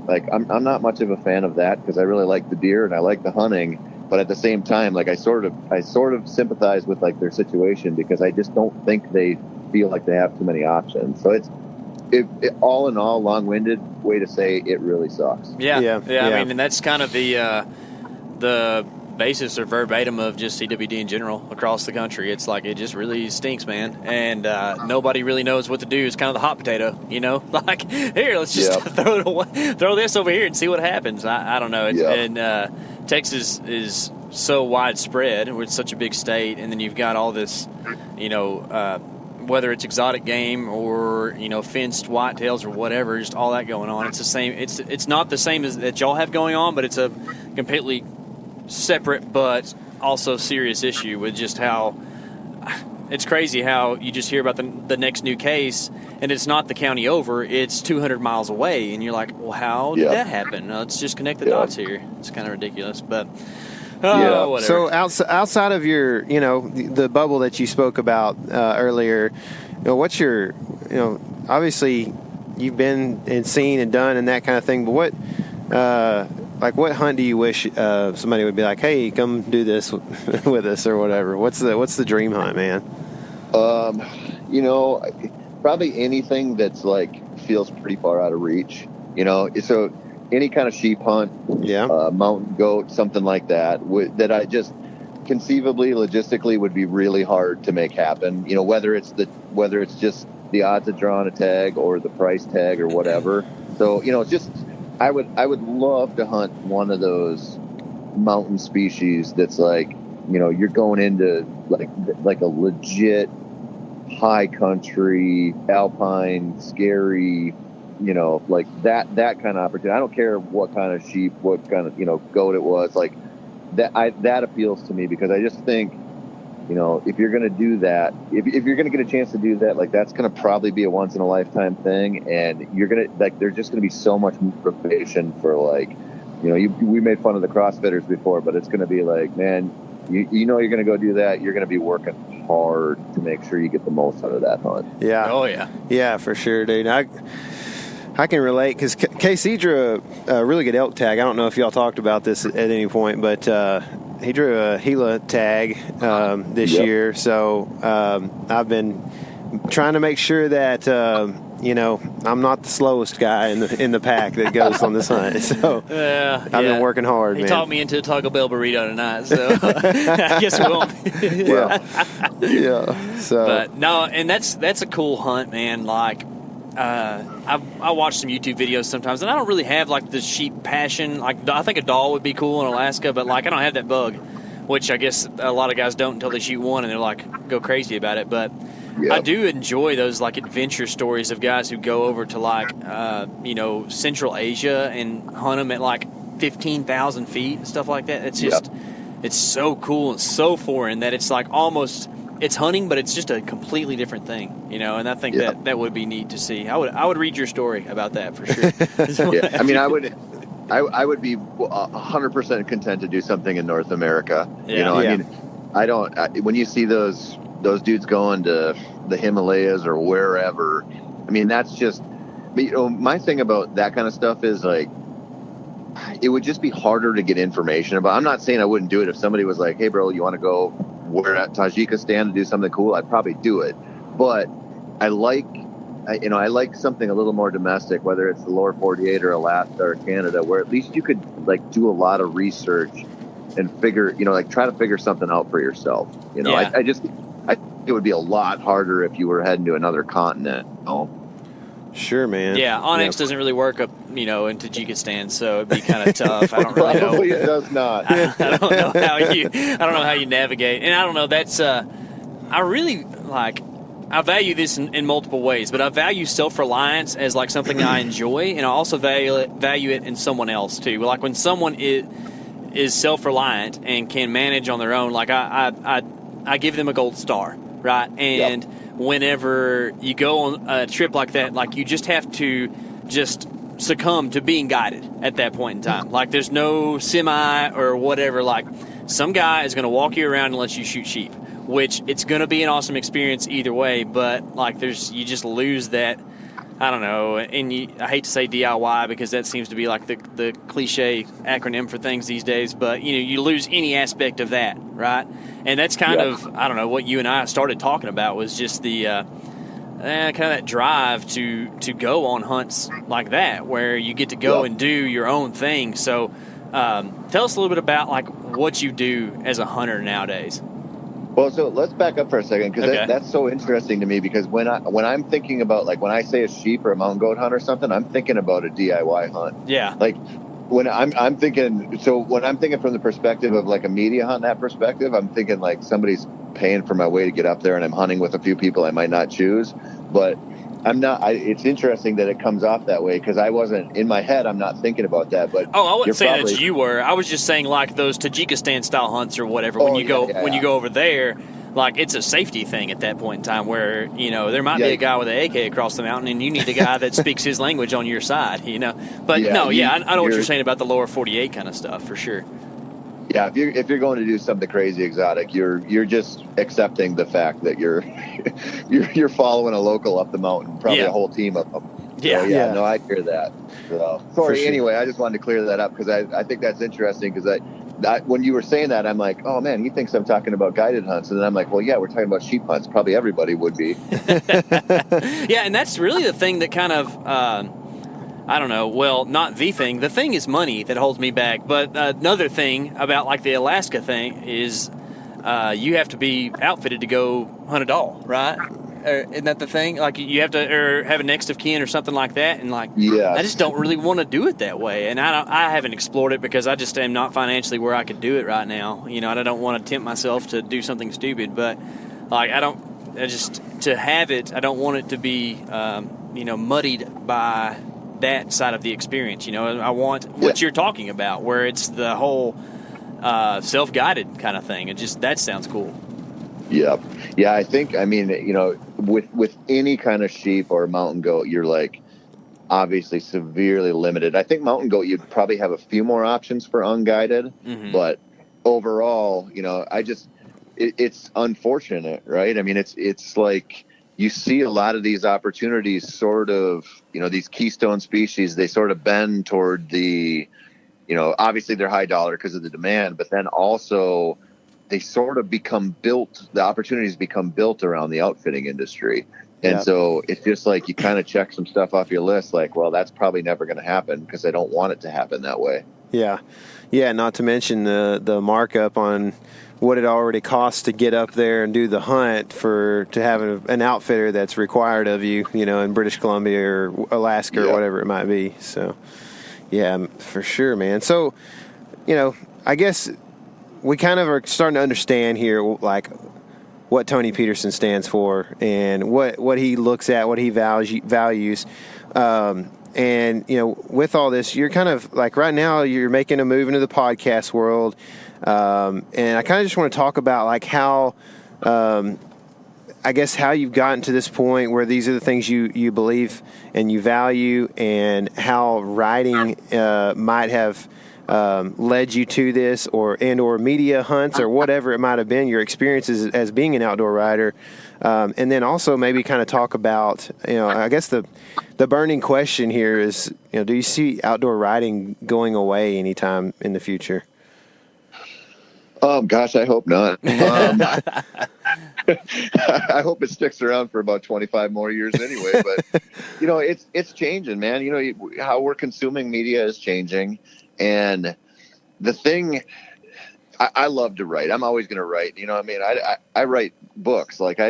like, I'm not much of a fan of that, because I really like the deer and I like the hunting, but at the same time, like, I sort of sympathize with like their situation, because I just don't think they feel like they have too many options. So it's all in all, long-winded way to say it really sucks. Yeah. I mean, and that's kind of the basis or verbatim of just CWD in general across the country. It's like, it just really stinks, man, and nobody really knows what to do. It's kind of the hot potato, you know, like, here, let's just throw this over here and see what happens. I don't know. And Texas is so widespread. It's such a big state, and then you've got all this, you know, whether it's exotic game or, you know, fenced whitetails or whatever, just all that going on. It's the same. It's not the same as that y'all have going on, but it's a completely separate but also serious issue with just how it's crazy how you just hear about the next new case, and it's not the county over, it's 200 miles away, and you're like, well, how did that happen? Let's just connect the dots here. It's kind of ridiculous, but whatever. So outside of your, you know, the bubble that you spoke about earlier, you know, what's your, you know, obviously you've been and seen and done and that kind of thing, but what hunt do you wish somebody would be like, hey, come do this with us or whatever? What's the dream hunt, man? You know, probably anything that's like feels pretty far out of reach. You know, so any kind of sheep hunt, mountain goat, something like that, that I just conceivably, logistically would be really hard to make happen. You know, whether it's just the odds of drawing a tag or the price tag or whatever. So, you know, it's just, I would love to hunt one of those mountain species that's like, you know, you're going into like a legit high country, alpine, scary, you know, like that kind of opportunity. I don't care what kind of sheep, what kind of, you know, goat it was. Like that appeals to me, because I just think, you know, if you're going to do that, if you're going to get a chance to do that, like, that's going to probably be a once in a lifetime thing. And you're going to, like, there's just going to be so much motivation for, like, you know, we made fun of the CrossFitters before, but it's going to be like, man, you know, you're going to go do that. You're going to be working hard to make sure you get the most out of that hunt. Yeah. Oh yeah. Yeah, for sure, dude. I can relate, because KC drew a really good elk tag. I don't know if y'all talked about this at any point, but he drew a Gila tag this year. So I've been trying to make sure that you know, I'm not the slowest guy in the pack that goes on this hunt. So I've been working hard. He man. Talked me into a Taco Bell burrito tonight, so I guess we won't. Yeah. So, but no, and that's a cool hunt, man. Like, I watch some YouTube videos sometimes, and I don't really have like the sheep passion. Like, I think a doll would be cool in Alaska, but like, I don't have that bug, which I guess a lot of guys don't until they shoot one and they're like, go crazy about it. But I do enjoy those like adventure stories of guys who go over to like you know, Central Asia and hunt them at like 15,000 feet and stuff like that. It's just it's so cool and so foreign that it's like almost. It's hunting, but it's just a completely different thing, you know. And I think that would be neat to see. I would read your story about that for sure. I mean, I would be 100% content to do something in North America. Yeah. You know, I mean, when you see those dudes going to the Himalayas or wherever, I mean, that's just, you know, my thing about that kind of stuff is like, it would just be harder to get information about. I'm not saying I wouldn't do it if somebody was like, hey, bro, you want to go we're at Tajikistan to do something cool, I'd probably do it. But I like I like something a little more domestic, whether it's the lower 48 or Alaska or Canada, where at least you could like do a lot of research and figure, like try to figure something out for yourself. I think it would be a lot harder if you were heading to another continent. Sure, man. Yeah, OnX doesn't really work up, in Tajikistan, so it'd be kind of tough. I don't really know. Probably it does not. I don't know how you navigate, and I don't know. That's I really like. I value this in multiple ways, but I value self-reliance as like something I enjoy, and I also value it in someone else too. Like when someone is self-reliant and can manage on their own, like I give them a gold star, right? And whenever you go on a trip like that, like you just have to just succumb to being guided at that point in time. Like there's no semi or whatever. Like some guy is going to walk you around and let you shoot sheep, which it's going to be an awesome experience either way. But like you just lose that. I don't know, and I hate to say DIY because that seems to be like the cliche acronym for things these days, but you lose any aspect of that, right? And that's kind of, I don't know, what you and I started talking about was just the kind of that drive to go on hunts like that, where you get to go and do your own thing. So tell us a little bit about like what you do as a hunter nowadays. Well, so let's back up for a second because that's so interesting to me because when I'm thinking about like when I say a sheep or a mountain goat hunt or something, I'm thinking about a DIY hunt. Yeah. Like when I'm thinking from the perspective of like a media hunt, that perspective, I'm thinking like somebody's paying for my way to get up there and I'm hunting with a few people I might not choose, but I'm not. It's interesting that it comes off that way because I wasn't in my head. I'm not thinking about that. But I wasn't saying that you were. I was just saying like those Tajikistan style hunts or whatever. When you go over there, like it's a safety thing at that point in time where there might be a guy with an AK across the mountain and you need a guy that speaks his language on your side. But I know what you're saying about the lower 48 kind of stuff for sure. Yeah, if you're going to do something crazy exotic, you're just accepting the fact that you're following a local up the mountain, probably a whole team of them. So, no, I hear that. So, sorry. Anyway, I just wanted to clear that up because I think that's interesting because when you were saying that, I'm like, oh man, he thinks I'm talking about guided hunts, and then I'm like, well, yeah, we're talking about sheep hunts. Probably everybody would be. Yeah, and that's really the thing that kind of. I don't know. Well, not the thing. The thing is money that holds me back. But another thing about like the Alaska thing is you have to be outfitted to go hunt a doll, right? Isn't that the thing? Like you have to or have a next of kin or something like that. And like, I just don't really want to do it that way. And I haven't explored it because I just am not financially where I could do it right now. And I don't want to tempt myself to do something stupid. But like I don't want it to be muddied by that side of the experience. I want what you're talking about where it's the whole self-guided kind of thing. That sounds cool. Yeah, I think with any kind of sheep or mountain goat, you're like obviously severely limited. I think mountain goat you'd probably have a few more options for unguided, but overall, it's unfortunate, right? I mean, it's like you see a lot of these opportunities sort of, these keystone species, they sort of bend toward the, obviously they're high dollar because of the demand, but then also they sort of the opportunities become built around the outfitting industry. And so it's just like you kind of check some stuff off your list like, well, that's probably never going to happen because I don't want it to happen that way. Yeah. Yeah, not to mention the markup on what it already costs to get up there and do the hunt to have an outfitter that's required of you, in British Columbia or Alaska or whatever it might be. So, yeah, for sure, man. So, I guess we kind of are starting to understand here, like, what Tony Peterson stands for and what he looks at, what he values. And, with all this, you're kind of like right now you're making a move into the podcast world. And I kind of just want to talk about like how, I guess how you've gotten to this point where these are the things you believe and you value and how writing, might have, led you to this or media hunts or whatever it might have been, your experiences as being an outdoor writer. And then also maybe kind of talk about, I guess the burning question here is, do you see outdoor writing going away anytime in the future? Gosh, I hope not. I hope it sticks around for about 25 more years anyway. But it's changing, man. How we're consuming media is changing, and the thing. I love to write. I'm always going to write. I write books. Like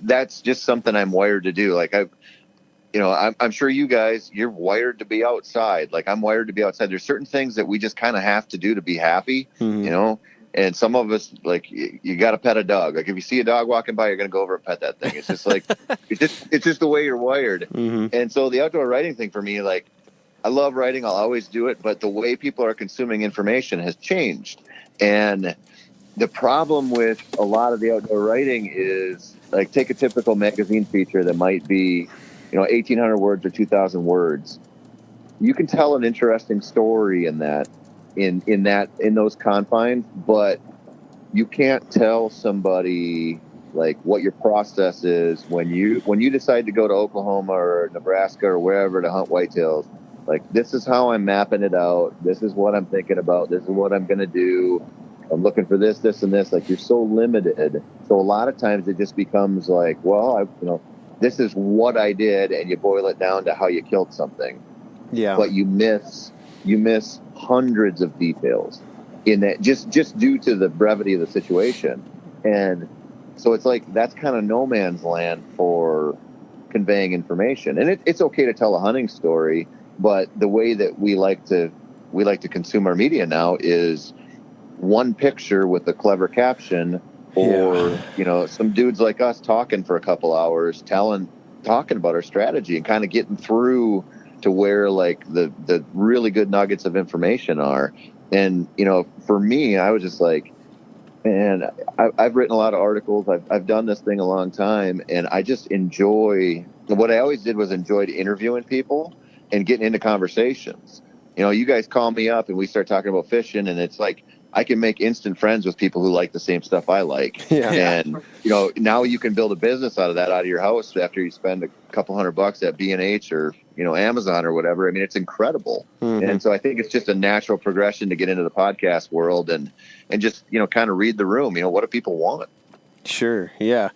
that's just something I'm wired to do. Like I'm sure you guys, you're wired to be outside. Like I'm wired to be outside. There's certain things that we just kind of have to do to be happy, and some of us, like, you got to pet a dog. Like if you see a dog walking by, you're going to go over and pet that thing. It's just like, it's just the way you're wired. Mm-hmm. And so the outdoor writing thing for me, like, I love writing. I'll always do it. But the way people are consuming information has changed. And the problem with a lot of the outdoor writing is, like, take a typical magazine feature that might be, 1,800 words or 2,000 words. You can tell an interesting story in that, in those confines, but you can't tell somebody like what your process is when you decide to go to Oklahoma or Nebraska or wherever to hunt whitetails. Like, this is how I'm mapping it out. This is what I'm thinking about. This is what I'm going to do. I'm looking for this, this, and this. Like, you're so limited. So a lot of times it just becomes like, well, this is what I did, and you boil it down to how you killed something. Yeah. But you miss hundreds of details in that just due to the brevity of the situation. And so it's like, that's kind of no man's land for conveying information. And it's okay to tell a hunting story. But the way that we like to consume our media now is one picture with a clever caption, or some dudes like us talking for a couple hours, talking about our strategy and kind of getting through to where, like, the really good nuggets of information are. And for me, I was just like, man, I've written a lot of articles. I've done this thing a long time, and I just enjoy. What I always did was enjoyed interviewing people and getting into conversations. You guys call me up and we start talking about fishing, and it's like I can make instant friends with people who like the same stuff I like. Yeah. And now you can build a business out of your house after you spend a couple $100 at B&H or Amazon or whatever. I mean, it's incredible. Mm-hmm. And so I think it's just a natural progression to get into the podcast world and just kind of read the room. What do people want? Sure. Yeah,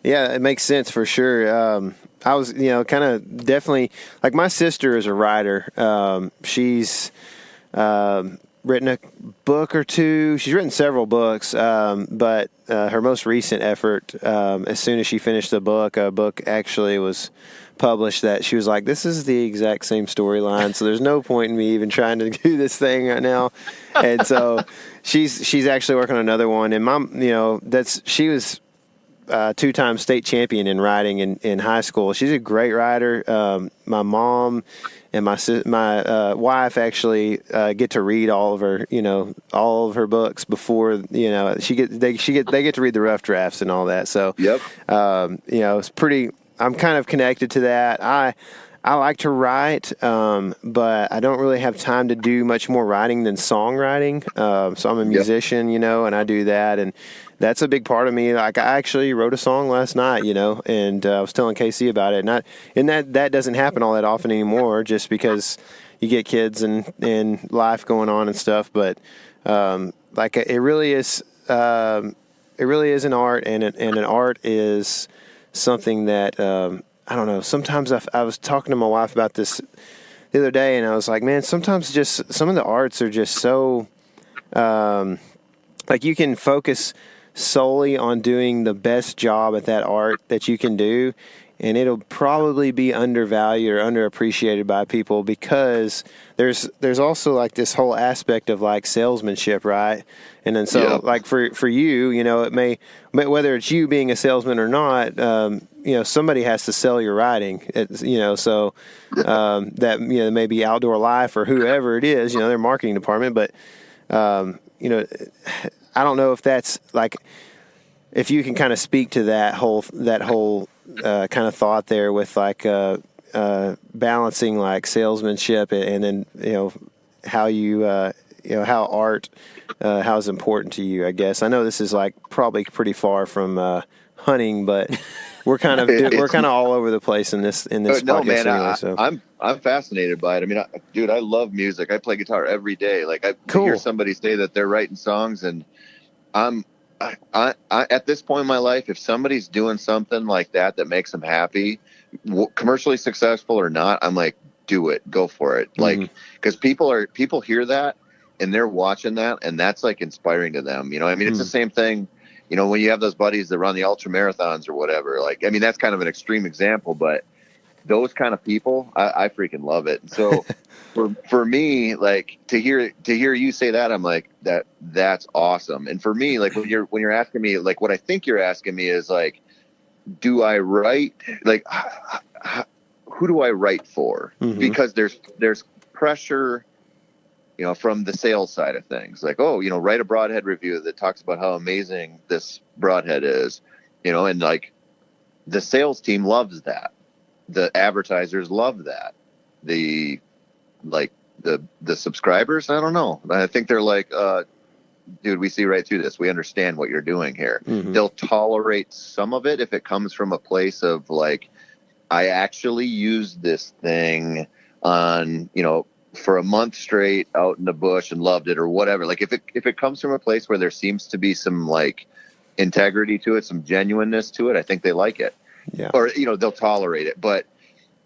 it makes sense for sure. I was, kind of definitely, like, my sister is a writer. She's written a book or two. She's written several books, but her most recent effort, as soon as she finished a book actually was published that she was like, this is the exact same storyline, so there's no point in me even trying to do this thing right now. And so she's actually working on another one. And she was two-time state champion in riding in high school. She's a great rider. My mom and my wife actually get to read all of her books before they get to read the rough drafts and all that. So yep. It's pretty. I'm kind of connected to that. I like to write, but I don't really have time to do much more writing than songwriting. So I'm a musician, and I do that, and that's a big part of me. Like, I actually wrote a song last night, and I was telling Casey about it. And that doesn't happen all that often anymore, just because you get kids and life going on and stuff. But it really is an art, and an art is something that I don't know. Sometimes I was talking to my wife about this the other day, and I was like, man, sometimes just some of the arts are just so like, you can focus solely on doing the best job at that art that you can do, and it'll probably be undervalued or underappreciated by people, because there's also, like, this whole aspect of, like, salesmanship, right? And then so like for you, it may, whether it's you being a salesman or not, somebody has to sell your writing. So that maybe Outdoor Life or whoever it is, their marketing department, but I don't know if that's, like, if you can kind of speak to that whole kind of thought there with, like, balancing, like, salesmanship and then how you how art how is important to you. I guess I know this is, like, probably pretty far from hunting, but we're kind of all over the place in this podcast. No, man, anyway, so. I'm fascinated by it. I mean, dude, I love music. I play guitar every day. Like, I hear somebody say that they're writing songs, and at this point in my life, if somebody's doing something like that makes them happy, commercially successful or not, I'm like, do it, go for it. Like, because people hear that and they're watching that, and that's like inspiring to them. You know, I mean, it's the same thing. You know, when you have those buddies that run the ultra marathons or whatever, like, I mean, that's kind of an extreme example, but those kind of people, I freaking love it. And so for me, like to hear you say that, I'm like, that's awesome. And for me, like when you're asking me, like what I think you're asking me is like, do I write, like, who do I write for? Because there's pressure, you know, from the sales side of things, like, oh, you know, write a broadhead review that talks about how amazing this broadhead is, you know, and like the sales team loves that. The advertisers love that. The subscribers, I don't know. I think they're like, dude, we see right through this. We understand what you're doing here. They'll tolerate some of it if it comes from a place of like, I actually used this thing on, you know, for a month straight out in the bush and loved it or whatever. Like if it comes from a place where there seems to be some like integrity to it, some genuineness to it, I think they like it. Yeah. Or, you know, they'll tolerate it. But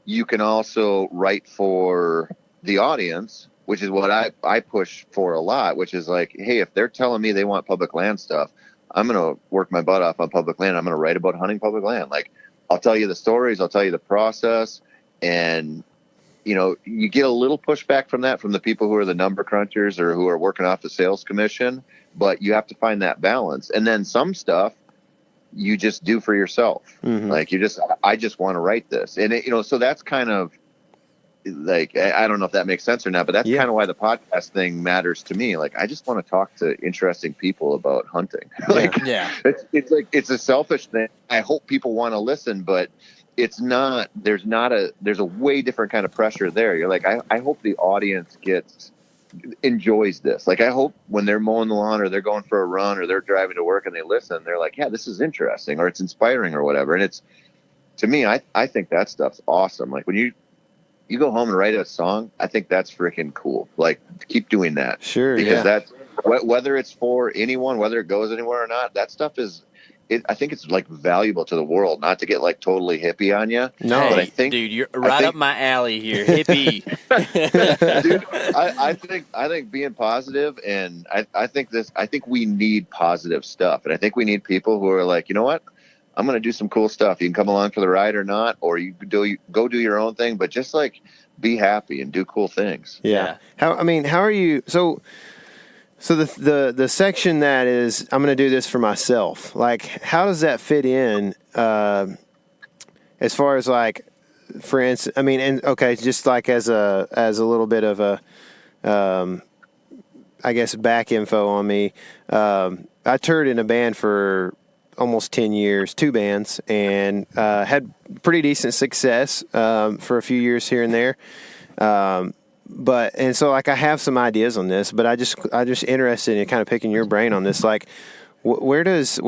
you can also write for the audience, which is what I push for a lot, which is like, hey, if they're telling me they want public land stuff, I'm going to work my butt off on public land. I'm going to write about hunting public land. Like, I'll tell you the stories, I'll tell you the process, and you know, you get a little pushback from that from the people who are the number crunchers or who are working off the sales commission, but you have to find that balance. And then some stuff you just do for yourself. Like I just want to write this. And it, you know, so that's kind of like, I don't know if that makes sense or not, but that's kind of why the podcast thing matters to me. Like, I just want to talk to interesting people about hunting. Like, it's like, it's a selfish thing. I hope people want to listen, but it's not, there's a way different kind of pressure there. You're like, I hope the audience enjoys this. Like, I hope when they're mowing the lawn or they're going for a run or they're driving to work and they listen, they're like, yeah, this is interesting or it's inspiring or whatever. And it's, to me, I think that stuff's awesome. Like when you go home and write a song, I think that's freaking cool. Like, keep doing that. Sure. Because that's, whether it's for anyone, whether it goes anywhere or not, that stuff is, I think it's like valuable to the world. Not to get like totally hippie on you. No, but I think, dude, you're right up my alley here, hippie. Dude, I think being positive, and I think we need positive stuff, and I think we need people who are like, you know what, I'm going to do some cool stuff. You can come along for the ride or not, or you go do your own thing, but just like be happy and do cool things. Yeah. How are you? So the section that is, I'm going to do this for myself. Like, how does that fit in as far as like, for instance, I mean, and okay, just like as a little bit of a, I guess back info on me. I toured in a band for almost 10 years, 2 bands, and had pretty decent success for a few years here and there. And so like I have some ideas on this, but I just interested in kind of picking your brain on this. Like, where does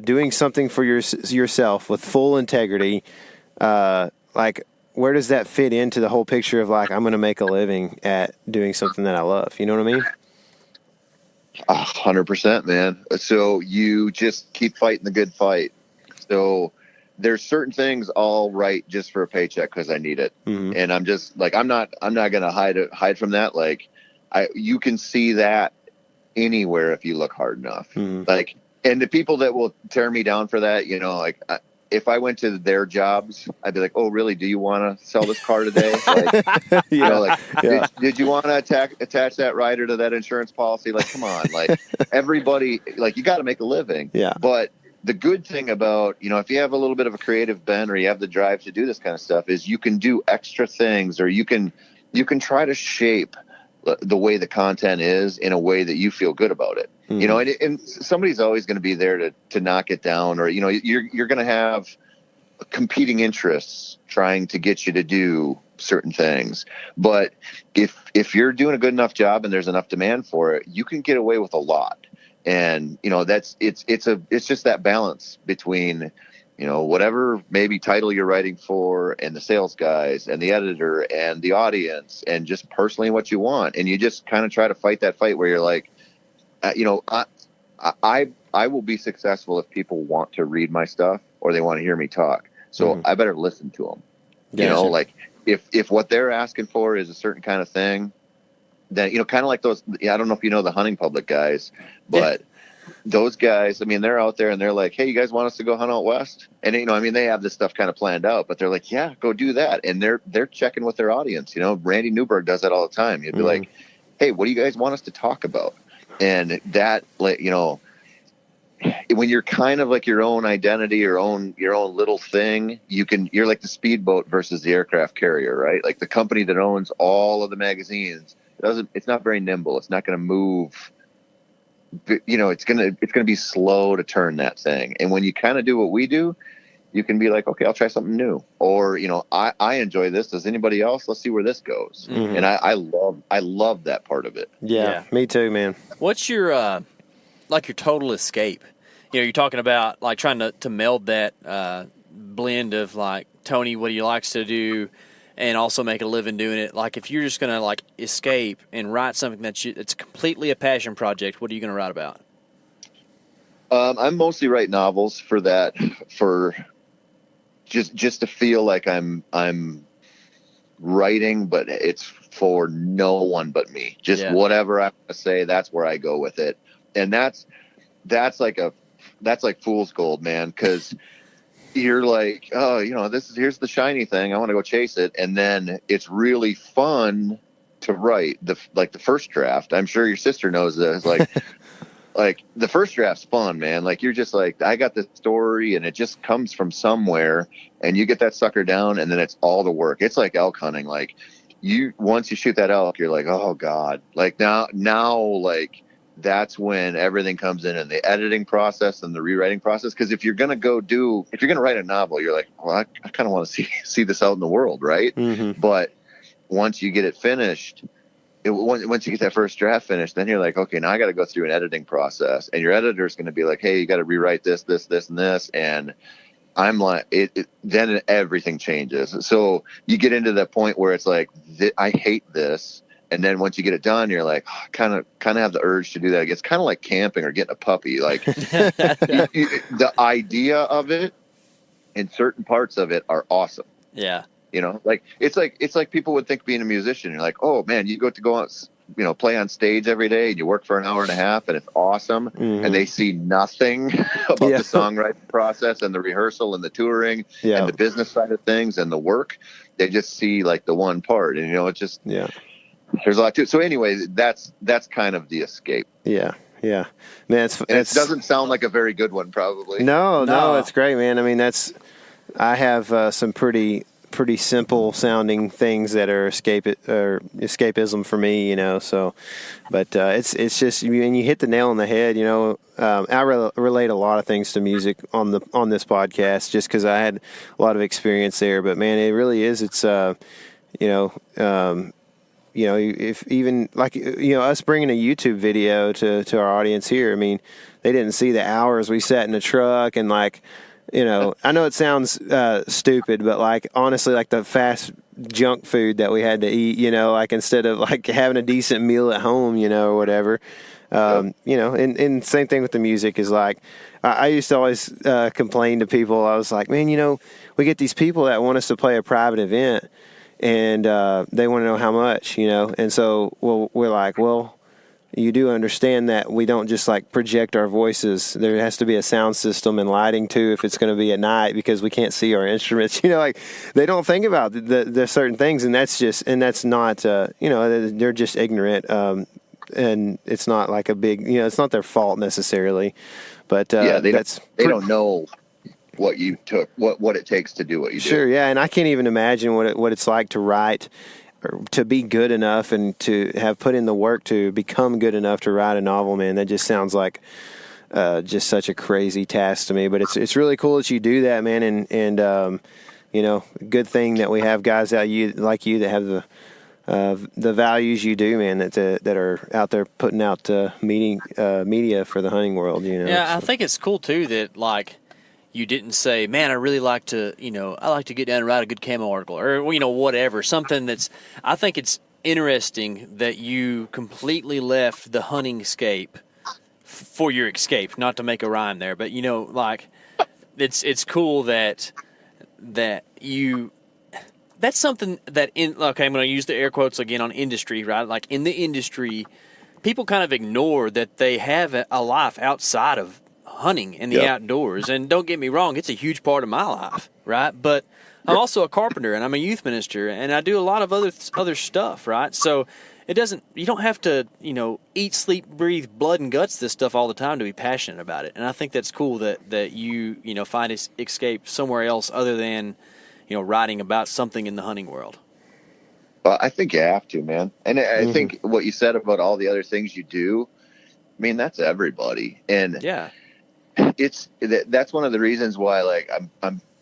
doing something for yourself with full integrity, like where does that fit into the whole picture of like, I'm going to make a living at doing something that I love? You know what I mean? 100%, man. So you just keep fighting the good fight. So there's certain things I'll write just for a paycheck because I need it. And I'm just like, I'm not going to hide from that. Like you can see that anywhere if you look hard enough. Like, and the people that will tear me down for that, you know, like if I went to their jobs, I'd be like, oh, really? Do you want to sell this car today? Like, you know, like, did you want to attach that rider to that insurance policy? Like, come on, like everybody, like you got to make a living. Yeah. But the good thing about, you know, if you have a little bit of a creative bent or you have the drive to do this kind of stuff is you can do extra things, or you can try to shape the way the content is in a way that you feel good about it. You know, and somebody's always going to be there to knock it down, or, you know, you're going to have competing interests trying to get you to do certain things. But if you're doing a good enough job and there's enough demand for it, you can get away with a lot. And, you know, it's just that balance between, you know, whatever maybe title you're writing for and the sales guys and the editor and the audience and just personally what you want. And you just kind of try to fight that fight where you're like, you know, I will be successful if people want to read my stuff or they want to hear me talk. So I better listen to them. You know, like if what they're asking for is a certain kind of thing, then, you know, kind of like those, I don't know if you know the hunting public guys, but those guys, I mean, they're out there and they're like, hey, you guys want us to go hunt out west? And, you know, I mean, they have this stuff kind of planned out, but they're like, yeah, go do that. And they're checking with their audience. You know, Randy Newberg does that all the time. He'd be like, hey, what do you guys want us to talk about? And that, like, you know, when you're kind of like your own identity, your own little thing, you're like the speedboat versus the aircraft carrier, right? Like the company that owns all of the magazines, it's not very nimble. It's not going to move. You know, it's going to be slow to turn that thing. And when you kind of do what we do, you can be like, okay, I'll try something new. Or, you know, I enjoy this. Does anybody else? Let's see where this goes. And I love that part of it. Yeah, me too, man. What's your, like your total escape? You know, you're talking about like trying to meld that blend of like Tony, what he likes to do, and also make a living doing it. Like if you're just going to like escape and write something it's completely a passion project, what are you going to write about? I'm mostly write novels for that, for just to feel like I'm writing, but it's for no one but me. Just whatever I say, that's where I go with it. And that's like fool's gold, man. 'Cause you're like, oh, you know, here's the shiny thing. I want to go chase it. And then it's really fun to write the first draft. I'm sure your sister knows this. Like, like the first draft's fun, man. Like you're just like, I got this story and it just comes from somewhere and you get that sucker down and then it's all the work. It's like elk hunting. Like once you shoot that elk, you're like, oh God, like now, like, that's when everything comes in and the editing process and the rewriting process. Because if you're going to write a novel, you're like, well, I kind of want to see this out in the world, right? But once you get it finished, once you get that first draft finished, then you're like, okay, now I got to go through an editing process. And your editor's going to be like, hey, you got to rewrite this, and this. And I'm like, then everything changes. So you get into that point where it's like, I hate this. And then once you get it done, you're like, oh, kind of have the urge to do that. It's kind of like camping or getting a puppy. Like the idea of it and certain parts of it are awesome. Yeah. You know, like it's like people would think being a musician. You're like, oh man, you go out, you know, play on stage every day and you work for an hour and a half and it's awesome. And they see nothing about the songwriting process and the rehearsal and the touring and the business side of things and the work. They just see like the one part, and you know, it's just there's a lot to it. So anyway, that's kind of the escape. Yeah. Man, it doesn't sound like a very good one, probably. No, it's great, man. I mean, I have some pretty simple sounding things that are escapism for me, you know. So, but it's just, and you hit the nail on the head, you know. I relate a lot of things to music on this podcast just because I had a lot of experience there. But man, it really is. It's you know, if even like, you know, us bringing a YouTube video to our audience here, I mean, they didn't see the hours we sat in the truck and like, you know, I know it sounds stupid, but like honestly, like the fast junk food that we had to eat, you know, like instead of like having a decent meal at home, you know, or whatever, you know, and same thing with the music is like, I used to always complain to people. I was like, man, you know, we get these people that want us to play a private event and they want to know how much, you know, and so we're like, well, you do understand that we don't just like project our voices. There has to be a sound system and lighting too if it's going to be at night because we can't see our instruments. You know, like they don't think about the certain things, and that's not you know, they're just ignorant, and it's not like a big, you know, it's not their fault necessarily, but they don't know what you took, what it takes to do what you do. Sure, yeah, and I can't even imagine what it's like to write, or to be good enough and to have put in the work to become good enough to write a novel, man. That just sounds like just such a crazy task to me. But it's really cool that you do that, man, and you know, good thing that we have guys like you that have the values you do, man, that are out there putting out media for the hunting world, you know. Yeah, so. I think it's cool too that like you didn't say, man, I really like to, you know, I like to get down and write a good camo article or, you know, whatever. Something that's, I think it's interesting that you completely left the hunting scape for your escape. Not to make a rhyme there, but like it's cool that you. That's something that I'm going to use the air quotes again on industry, right? Like in the industry, people kind of ignore that they have a life outside of hunting in the outdoors. And don't get me wrong, it's a huge part of my life, right? But I'm also a carpenter and I'm a youth minister and I do a lot of other stuff, right? So you don't have to, eat, sleep, breathe, blood and guts this stuff all the time to be passionate about it. And I think that's cool that you find escape somewhere else other than writing about something in the hunting world. Well, I think you have to, man. And I think what you said about all the other things you do, I mean, that's everybody. And that's one of the reasons why, like,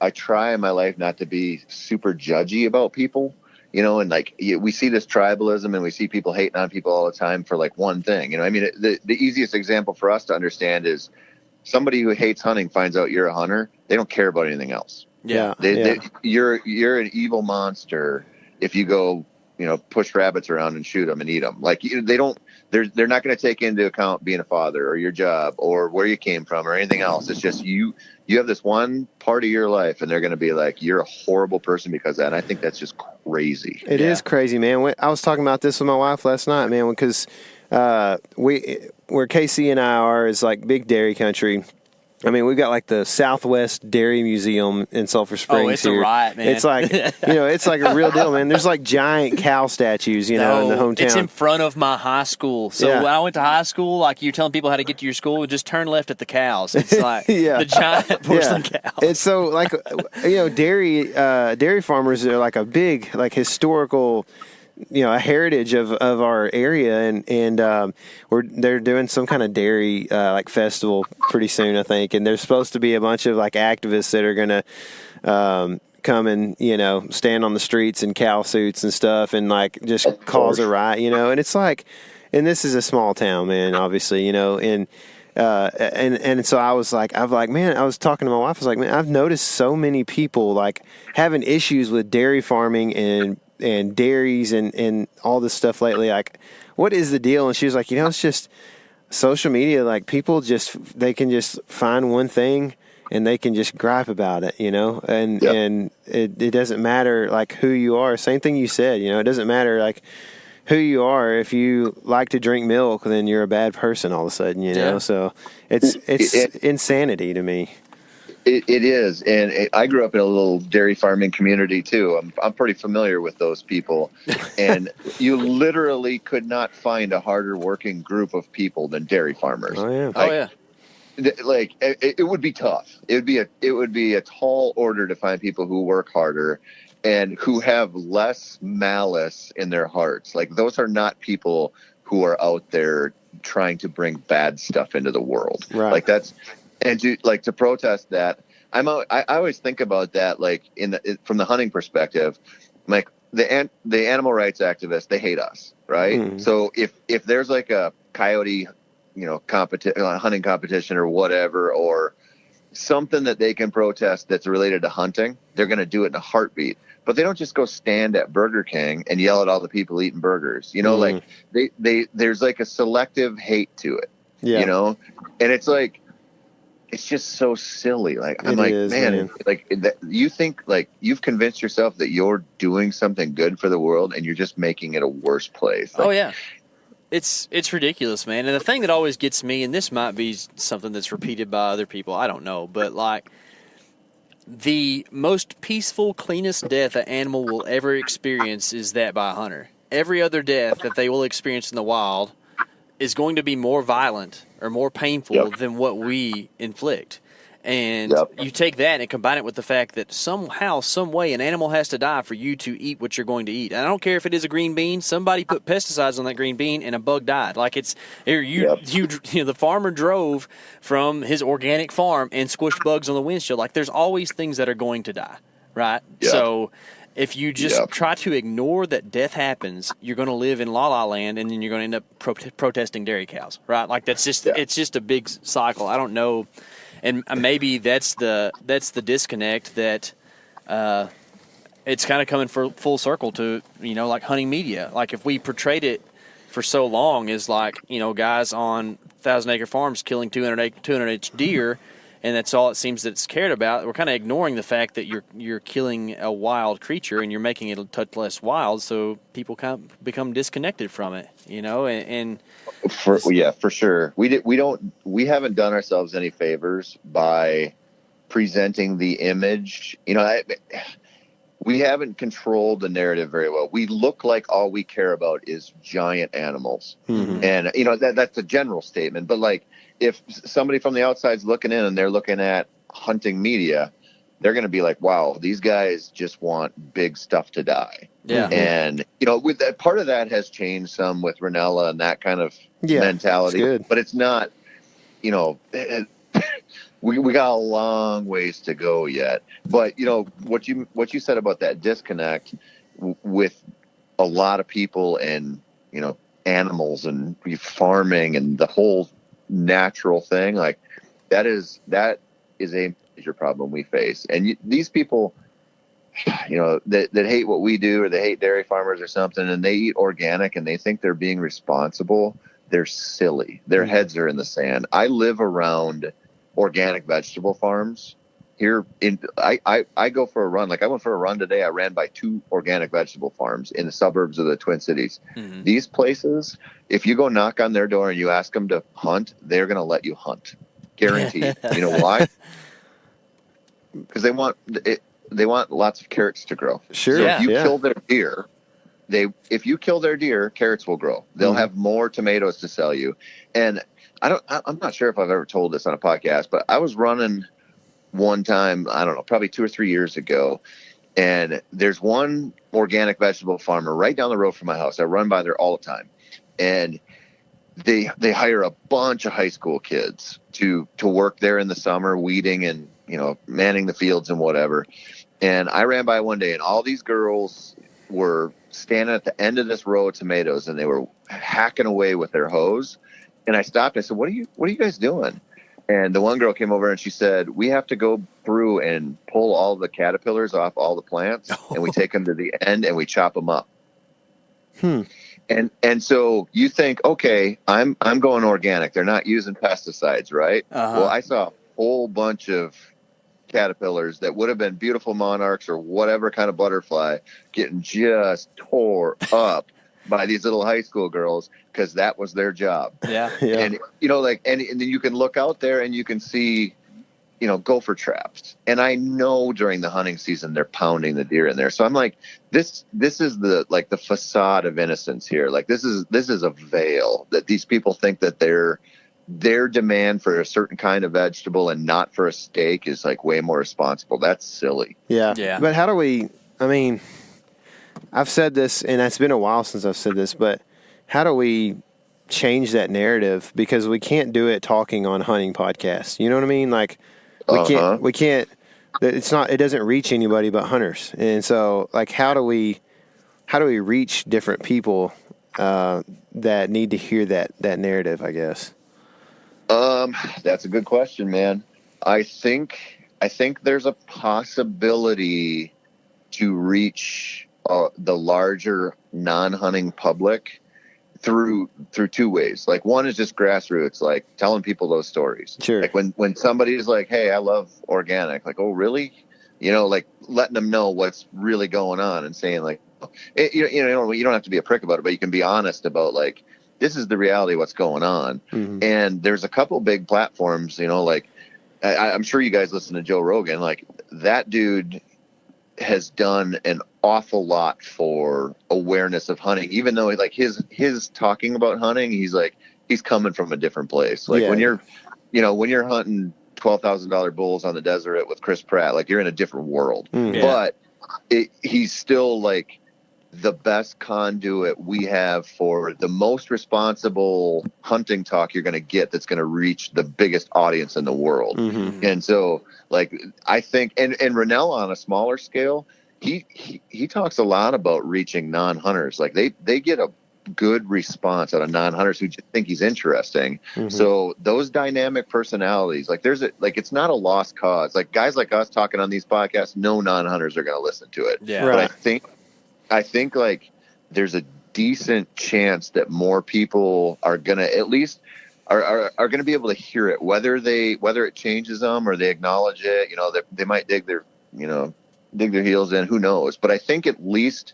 I try in my life not to be super judgy about people, and like we see this tribalism and we see people hating on people all the time for like one thing, I mean, the easiest example for us to understand is somebody who hates hunting finds out you're a hunter. They don't care about anything else. Yeah. You're an evil monster if you go, push rabbits around and shoot them and eat them. Like they're not going to take into account being a father or your job or where you came from or anything else. It's just you have this one part of your life and they're going to be like, you're a horrible person because of that. And I think that's just crazy. It is crazy, man. I was talking about this with my wife last night, man, because where Casey and I are is like big dairy country. I mean, we've got like the Southwest Dairy Museum in Sulphur Springs. Oh, it's a riot, man. It's like, it's like a real deal, man. There's like giant cow statues, in the hometown. It's in front of my high school. So when I went to high school, like you're telling people how to get to your school, just turn left at the cows. It's like the giant porcelain cows. And so, like, dairy farmers are like a big, like, historical, a heritage of our area, and they're doing some kind of dairy like festival pretty soon, I think, and there's supposed to be a bunch of like activists that are gonna come and stand on the streets in cow suits and stuff and like just cause a riot, and it's like, and this is a small town, man, obviously, and so I was like, man, I was talking to my wife, I was like, man, I've noticed so many people like having issues with dairy farming and dairies and all this stuff lately. Like, what is the deal? And she was like, it's just social media. Like, people they can just find one thing and they can just gripe about it, and it doesn't matter like who you are. Same thing you said, it doesn't matter like who you are. If you like to drink milk, then you're a bad person all of a sudden, so it's insanity to me. It is, and I grew up in a little dairy farming community too. I'm pretty familiar with those people, and you literally could not find a harder working group of people than dairy farmers. Oh yeah. Like it would be tough. It would be a tall order to find people who work harder and who have less malice in their hearts. Like, those are not people who are out there trying to bring bad stuff into the world. Right. Like, that's. And to protest that, I always think about that, like from the hunting perspective, like the animal rights activists, they hate us, right? Mm. So if there's like a coyote, hunting competition or whatever, or something that they can protest that's related to hunting, they're going to do it in a heartbeat. But they don't just go stand at Burger King and yell at all the people eating burgers. Like there's like a selective hate to it. Yeah. And it's like, it's just so silly. Like, I'm like, man, like you think like you've convinced yourself that you're doing something good for the world and you're just making it a worse place. Like, oh yeah. It's ridiculous, man. And the thing that always gets me, and this might be something that's repeated by other people, I don't know, but like the most peaceful, cleanest death an animal will ever experience is that by a hunter. Every other death that they will experience in the wild is going to be more violent or more painful than what we inflict. And you take that and combine it with the fact that somehow, some way, an animal has to die for you to eat what you're going to eat. And I don't care if it is a green bean. Somebody put pesticides on that green bean and a bug died. Like, it's the farmer drove from his organic farm and squished bugs on the windshield. Like, there's always things that are going to die, right? Yep. So if you just try to ignore that death happens, you're going to live in la-la land, and then you're going to end up protesting dairy cows, right? Like, that's just it's just a big cycle. I don't know, and maybe that's the disconnect that it's kind of coming full circle to, like hunting media. Like, if we portrayed it for so long as like, guys on 1,000-acre farms killing 200-inch deer, and that's all it seems that it's cared about. We're kind of ignoring the fact that you're killing a wild creature and you're making it a touch less wild, so people kind of become disconnected from it, For sure. We haven't done ourselves any favors by presenting the image. We haven't controlled the narrative very well. We look like all we care about is giant animals, and that's a general statement, but like, if somebody from the outside's looking in and they're looking at hunting media, they're going to be like, wow, these guys just want big stuff to die. Yeah. And, with that, part of that has changed some with Ranella and that kind of mentality, but it's not, we got a long ways to go yet. But, what you said about that disconnect with a lot of people and, animals and farming and the whole natural thing, like that is a major problem we face. And these people, that hate what we do, or they hate dairy farmers or something, and they eat organic and they think they're being responsible, they're silly. Their heads are in the sand. I live around organic vegetable farms here. I go for a run. Like I went for a run today. I ran by 2 organic vegetable farms in the suburbs of the Twin Cities. These places, if you go knock on their door and you ask them to hunt, they're going to let you hunt. Guaranteed. You know why? Because they want lots of carrots to grow. Sure. So if you kill their deer, if you kill their deer, carrots will grow. They'll have more tomatoes to sell you. And I'm not sure if I've ever told this on a podcast, but I was running one time, I don't know, probably 2 or 3 years ago. And there's one organic vegetable farmer right down the road from my house. I run by there all the time. And they hire a bunch of high school kids to work there in the summer, weeding and, manning the fields and whatever. And I ran by one day and all these girls were standing at the end of this row of tomatoes and they were hacking away with their hose. And I stopped. I said, what are you guys doing? And the one girl came over and she said, we have to go through and pull all the caterpillars off all the plants, and we take them to the end and we chop them up. And so you think, okay, I'm going organic. They're not using pesticides, right? Well, I saw a whole bunch of caterpillars that would have been beautiful monarchs or whatever kind of butterfly getting just tore up by these little high school girls because that was their job. Yeah. And and then you can look out there and you can see, gopher traps. And I know during the hunting season they're pounding the deer in there. So I'm like, this is the facade of innocence here. Like this is a veil that these people think that their demand for a certain kind of vegetable and not for a steak is like way more responsible. That's silly. Yeah. But how do we, I've said this, and it's been a while since I've said this, but how do we change that narrative? Because we can't do it talking on hunting podcasts. You know what I mean? Like we can't, it doesn't reach anybody but hunters. And so like, how do we reach different people that need to hear that narrative, I guess? That's a good question, man. I think there's a possibility to reach the larger non-hunting public through 2 ways. Like one is just grassroots, like telling people those stories. Sure. Like when somebody's like, hey, I love organic, like, oh really? Like letting them know what's really going on and saying like, you don't have to be a prick about it, but you can be honest about like, this is the reality of what's going on. And there's a couple big platforms, like I'm sure you guys listen to Joe Rogan. Like that dude has done an awful lot for awareness of hunting, even though like his talking about hunting, he's coming from a different place. Like when you're hunting $12,000 bulls on the desert with Chris Pratt, like you're in a different world, but he's still like the best conduit we have for the most responsible hunting talk you're going to get that's going to reach the biggest audience in the world. And so like I think and Ranella on a smaller scale, he talks a lot about reaching non-hunters. Like they get a good response out of non-hunters who just think he's interesting. So those dynamic personalities, like it's not a lost cause. Like guys like us talking on these podcasts, no non-hunters are going to listen to it. But I think like there's a decent chance that more people are going to at least are going to be able to hear it, whether it changes them or they acknowledge it. You know, they might dig their heels in. Who knows? But I think at least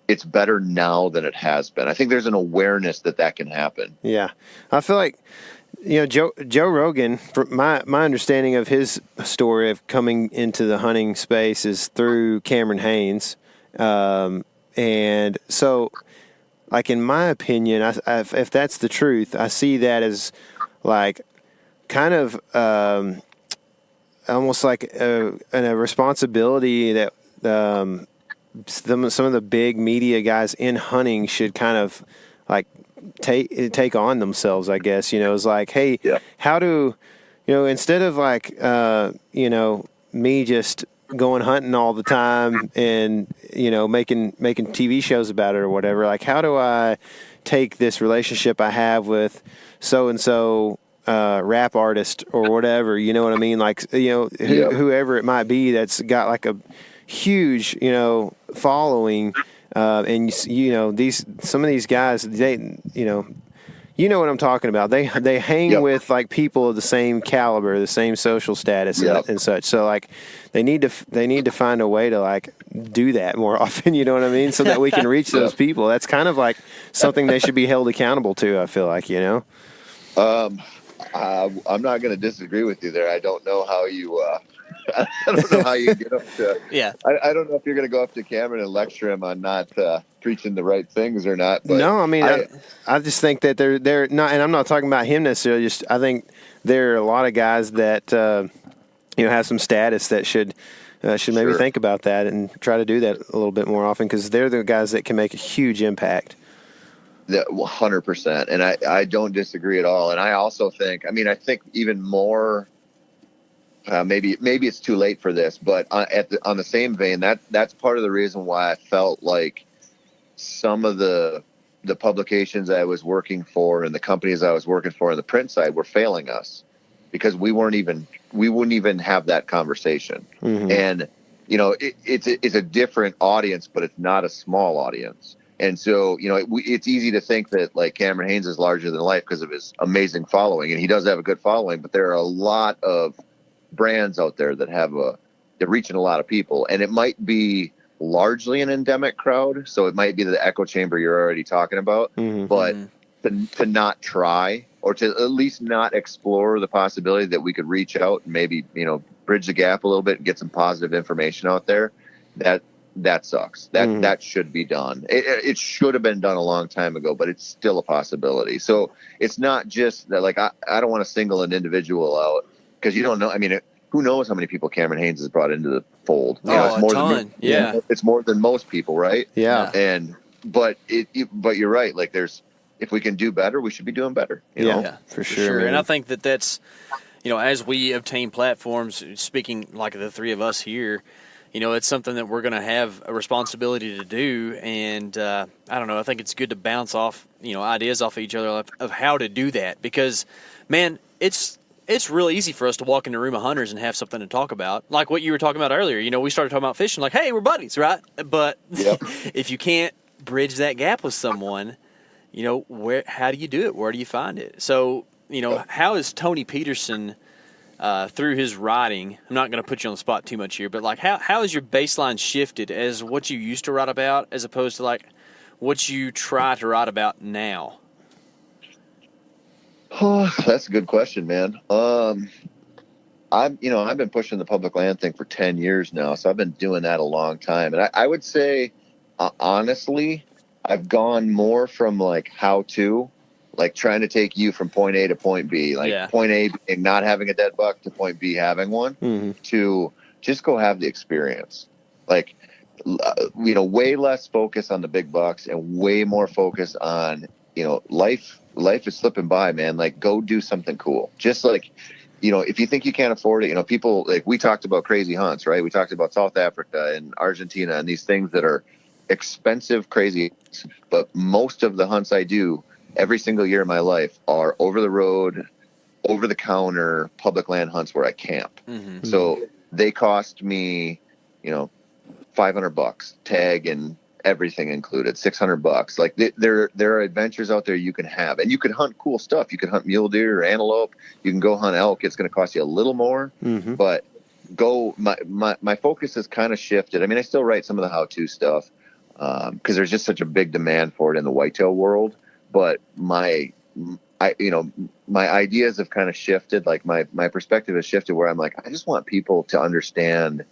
it's better now than it has been. I think there's an awareness that can happen. Yeah, I feel like, you know, Joe Rogan, my understanding of his story of coming into the hunting space is through Cameron Haynes. And so, like, in my opinion, if that's the truth, I see that as like kind of almost like a responsibility that some of the big media guys in hunting should kind of like take on themselves, I guess. You know, it's like, hey, how do, you know, instead of like, you know, me just going hunting all the time and, you know, making TV shows about it or whatever, like, how do I take this relationship I have with so-and-so rap artist or whatever, you know what I mean? Like, you know, whoever it might be that's got like a huge, you know, following, and you know, some of these guys, they, you know what I'm talking about. They hang with like people of the same caliber, the same social status, and such. So like, they need to find a way to like do that more often. You know what I mean? So that we can reach those people. That's kind of like something they should be held accountable to. I feel like, you know. I'm not going to disagree with you there. I don't know how you. I don't know how you get up to. Yeah. I don't know if you're going to go up to Cameron and lecture him on not preaching the right things or not. But no, I mean, I just think that they're not, and I'm not talking about him necessarily. Just I think there are a lot of guys that you know, have some status that should maybe think about that and try to do that a little bit more often, because they're the guys that can make a huge impact. 100%, and I don't disagree at all. And I also think, I mean, I think even more. Maybe it's too late for this, but on the same vein, that's part of the reason why I felt like some of the publications I was working for and the companies I was working for on the print side were failing us, because we wouldn't even have that conversation. Mm-hmm. And you know, it's a different audience, but it's not a small audience. And so, you know, it's easy to think that like Cameron Haynes is larger than life because of his amazing following, and he does have a good following, but there are a lot of brands out there that they're reaching a lot of people, and it might be largely an endemic crowd. So it might be the echo chamber you're already talking about, but to not try, or to at least not explore the possibility that we could reach out and maybe, you know, bridge the gap a little bit and get some positive information out there, that sucks. That should be done. It should have been done a long time ago, but it's still a possibility. So it's not just that, like, I don't want to single an individual out, because you don't know. I mean, who knows how many people Cameron Haynes has brought into the fold? You know, it's more than it's more than most people, right? Yeah. But you're right. Like, if we can do better, we should be doing better. You know? Yeah, for sure. And I think that's, you know, as we obtain platforms, speaking like the three of us here, you know, it's something that we're going to have a responsibility to do. And I don't know, I think it's good to bounce off, you know, ideas off each other of how to do that, because, man, it's really easy for us to walk in a room of hunters and have something to talk about. Like what you were talking about earlier. You know, we started talking about fishing, like, hey, we're buddies, right? But if you can't bridge that gap with someone, you know, how do you do it? Where do you find it? So, you know, how is Tony Peterson, through his writing, I'm not going to put you on the spot too much here, but like how has your baseline shifted as what you used to write about as opposed to like what you try to write about now? Oh, that's a good question, man. I've been pushing the public land thing for 10 years now, so I've been doing that a long time. And I would say, honestly, I've gone more from like how to, like trying to take you from point A to point B, like point A being not having a dead buck to point B having one, to just go have the experience. Like, you know, way less focus on the big bucks and way more focus on, you know, life is slipping by, man. Like, go do something cool. Just like, you know, if you think you can't afford it, you know, people, like, we talked about crazy hunts, right? We talked about South Africa and Argentina and these things that are expensive, crazy, but most of the hunts I do every single year of my life are over the road, over the counter, public land hunts where I camp. So they cost me, you know, $500 tag and everything included, $600. Like there are adventures out there you can have, and you can hunt cool stuff. You can hunt mule deer or antelope. You can go hunt elk. It's going to cost you a little more, but my focus has kind of shifted. I mean, I still write some of the how-to stuff because there's just such a big demand for it in the whitetail world. But my ideas have kind of shifted. Like my perspective has shifted where I'm like, I just want people to understand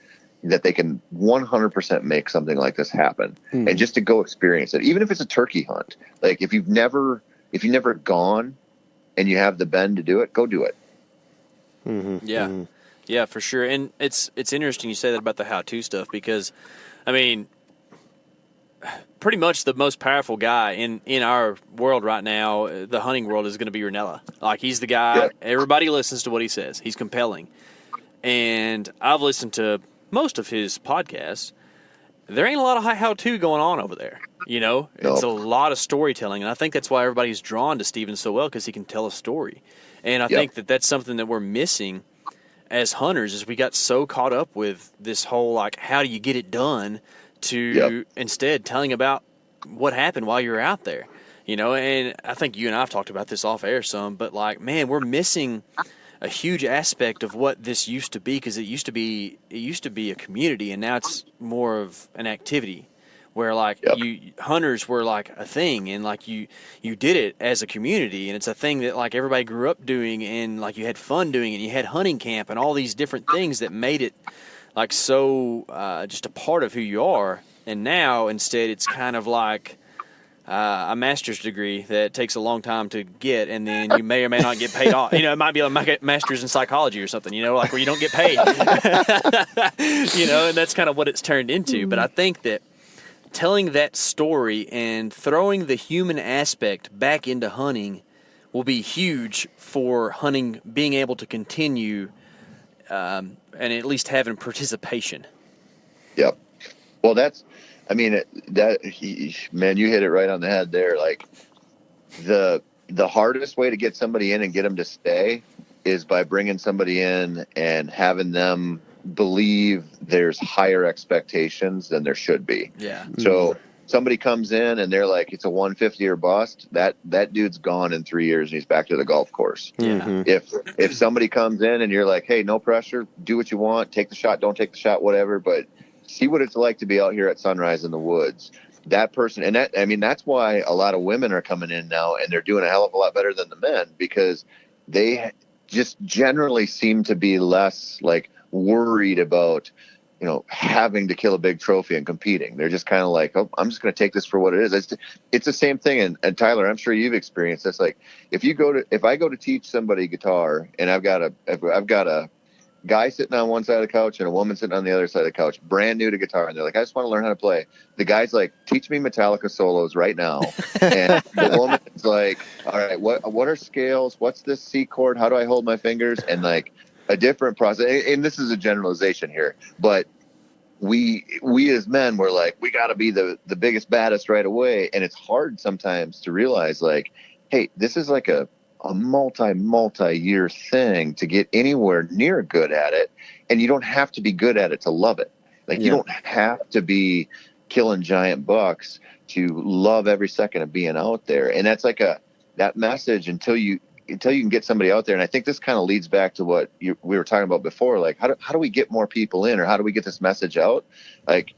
that they can 100% make something like this happen, and just to go experience it, even if it's a turkey hunt. Like if you've never gone and you have the bend to do it, go do it. Yeah, for sure. And it's interesting you say that about the how-to stuff, because I mean, pretty much the most powerful guy in our world right now, the hunting world, is going to be Ranella. Like, he's the guy, everybody listens to what he says. He's compelling. And I've listened to most of his podcasts. There ain't a lot of how-to going on over there. You know, it's a lot of storytelling. And I think that's why everybody's drawn to Steven so well, because he can tell a story. And I think that that's something that we're missing as hunters, is we got so caught up with this whole, like, how do you get it done, to instead telling about what happened while you're out there, you know. And I think you and I have talked about this off air some, but like, man, we're missing a huge aspect of what this used to be, because it used to be a community, and now it's more of an activity where like hunters were like a thing, and like you did it as a community, and it's a thing that like everybody grew up doing, and like you had fun doing it, and you had hunting camp and all these different things that made it like so just a part of who you are. And now instead it's kind of like a master's degree that takes a long time to get, and then you may or may not get paid off. You know, it might be a master's in psychology or something, you know, like where you don't get paid. You know, and that's kind of what it's turned into. But I think that telling that story and throwing the human aspect back into hunting will be huge for hunting being able to continue and at least having participation. Yep. Well, man, you hit it right on the head there. Like the hardest way to get somebody in and get them to stay is by bringing somebody in and having them believe there's higher expectations than there should be. Yeah. So somebody comes in and they're like, it's a 150 or bust. That dude's gone in 3 years and he's back to the golf course. Yeah. If somebody comes in and you're like, hey, no pressure, do what you want, take the shot, don't take the shot, whatever, but see what it's like to be out here at sunrise in the woods. That person, and that's why a lot of women are coming in now, and they're doing a hell of a lot better than the men, because they just generally seem to be less like worried about, you know, having to kill a big trophy and competing. They're just kind of like, oh, I'm just going to take this for what it is. It's the same thing. And Tyler, I'm sure you've experienced this. Like if I go to teach somebody guitar, and I've got a guy sitting on one side of the couch and a woman sitting on the other side of the couch, brand new to guitar, and they're like, I just want to learn how to play. The guy's like, teach me Metallica solos right now. And the woman's like, all right, what are scales? What's this C chord? How do I hold my fingers? And like a different process. And this is a generalization here, but we as men, we're like, we got to be the biggest, baddest right away. And it's hard sometimes to realize, like, hey, this is like a multi-year thing to get anywhere near good at it. And you don't have to be good at it to love it. Like you don't have to be killing giant bucks to love every second of being out there. And that's like that message until you can get somebody out there. And I think this kind of leads back to what we were talking about before. Like how do we get more people in, or how do we get this message out? Like,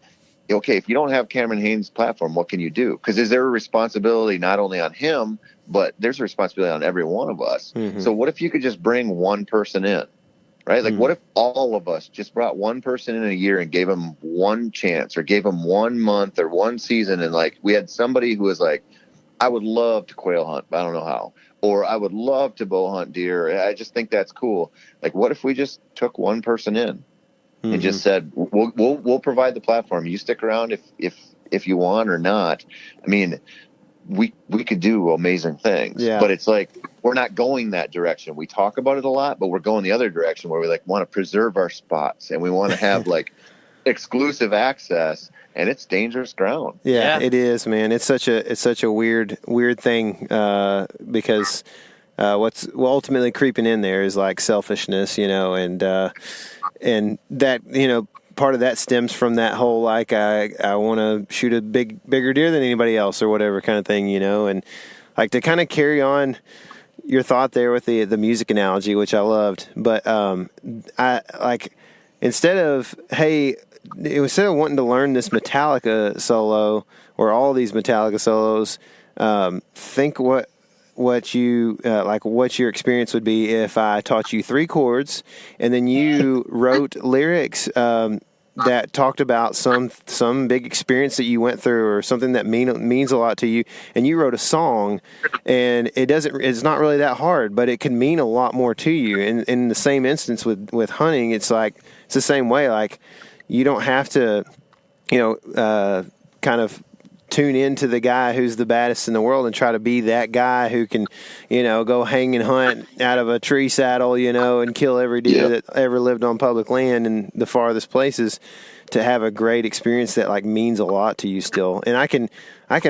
okay, if you don't have Cameron Haynes' platform, what can you do? Because is there a responsibility not only on him, but there's a responsibility on every one of us. Mm-hmm. So what if you could just bring one person in, right? Like what if all of us just brought one person in a year and gave them one chance, or gave them 1 month or one season, and like we had somebody who was like, I would love to quail hunt, but I don't know how. Or I would love to bow hunt deer. I just think that's cool. Like, what if we just took one person in and just said, we'll provide the platform. You stick around if you want or not. I mean, we could do amazing things. Yeah. But it's like we're not going that direction. We talk about it a lot, but we're going the other direction where we like want to preserve our spots, and we want to have like exclusive access. And it's dangerous ground. Yeah, it is, man. It's such a weird thing because what's ultimately creeping in there is like selfishness, you know, and that, you know, part of that stems from that whole, like, I want to shoot a bigger deer than anybody else or whatever kind of thing, you know, and like to kind of carry on your thought there with the music analogy, which I loved. But I like, instead of wanting to learn this Metallica solo or all these Metallica solos, think what your experience would be if I taught you 3 chords and then you wrote lyrics that talked about some big experience that you went through or something that means a lot to you, and you wrote a song, and it's not really that hard, but it can mean a lot more to you. And in the same instance with hunting, it's the same way. Like, you don't have to, kind of tune into the guy who's the baddest in the world and try to be that guy who can, go hang and hunt out of a tree saddle, and kill every deer that ever lived on public land in the farthest places, to have a great experience that like means a lot to you still. And I can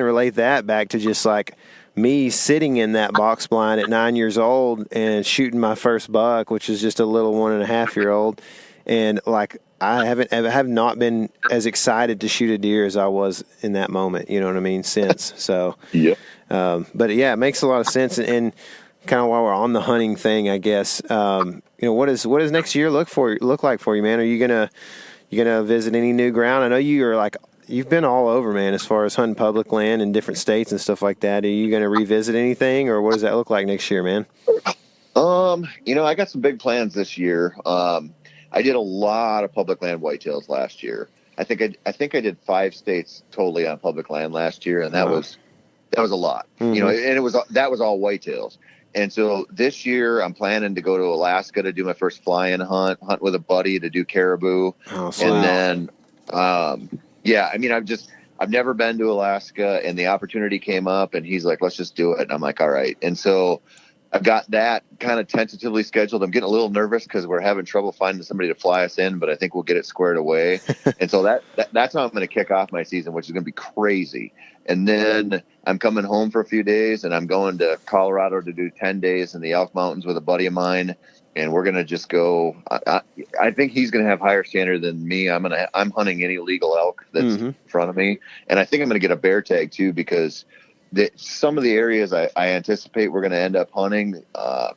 relate that back to just like me sitting in that box blind at 9 years old and shooting my first buck, which is just a little 1.5-year-old. And like, I have not been as excited to shoot a deer as I was in that moment. You know what I mean? Since so, but yeah, it makes a lot of sense. And kind of while we're on the hunting thing, I guess, what does next year look like for you, man? Are you gonna visit any new ground? I know you've been all over, man, as far as hunting public land in different states and stuff like that. Are you gonna revisit anything, or what does that look like next year, man? I got some big plans this year. I did a lot of public land whitetails last year. I think I did 5 states totally on public land last year, and that was a lot. Mm-hmm. And that was all whitetails. And so this year I'm planning to go to Alaska to do my first fly-in hunt with a buddy to do caribou. Oh, and then I've never been to Alaska, and the opportunity came up, and he's like, let's just do it. And I'm like, all right. And so I've got that kind of tentatively scheduled. I'm getting a little nervous because we're having trouble finding somebody to fly us in, but I think we'll get it squared away. And so that's how I'm going to kick off my season, which is going to be crazy. And then I'm coming home for a few days, and I'm going to Colorado to do 10 days in the Elk Mountains with a buddy of mine. And we're going to just go. I think he's going to have higher standard than me. I'm hunting any legal elk that's in front of me. And I think I'm going to get a bear tag too, because some of the areas I anticipate we're going to end up hunting, the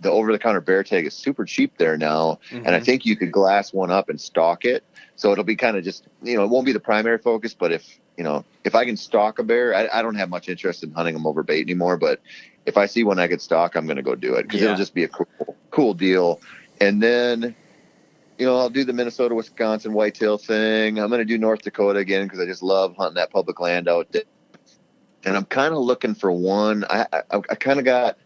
over-the-counter bear tag is super cheap there now, and I think you could glass one up and stalk it. So it'll be kind of just, it won't be the primary focus, but if I can stalk a bear, I don't have much interest in hunting them over bait anymore, but if I see one I could stalk, I'm going to go do it, because it'll just be a cool deal. And then, I'll do the Minnesota, Wisconsin whitetail thing. I'm going to do North Dakota again, because I just love hunting that public land out there. And I'm kind of looking for one. I kind of got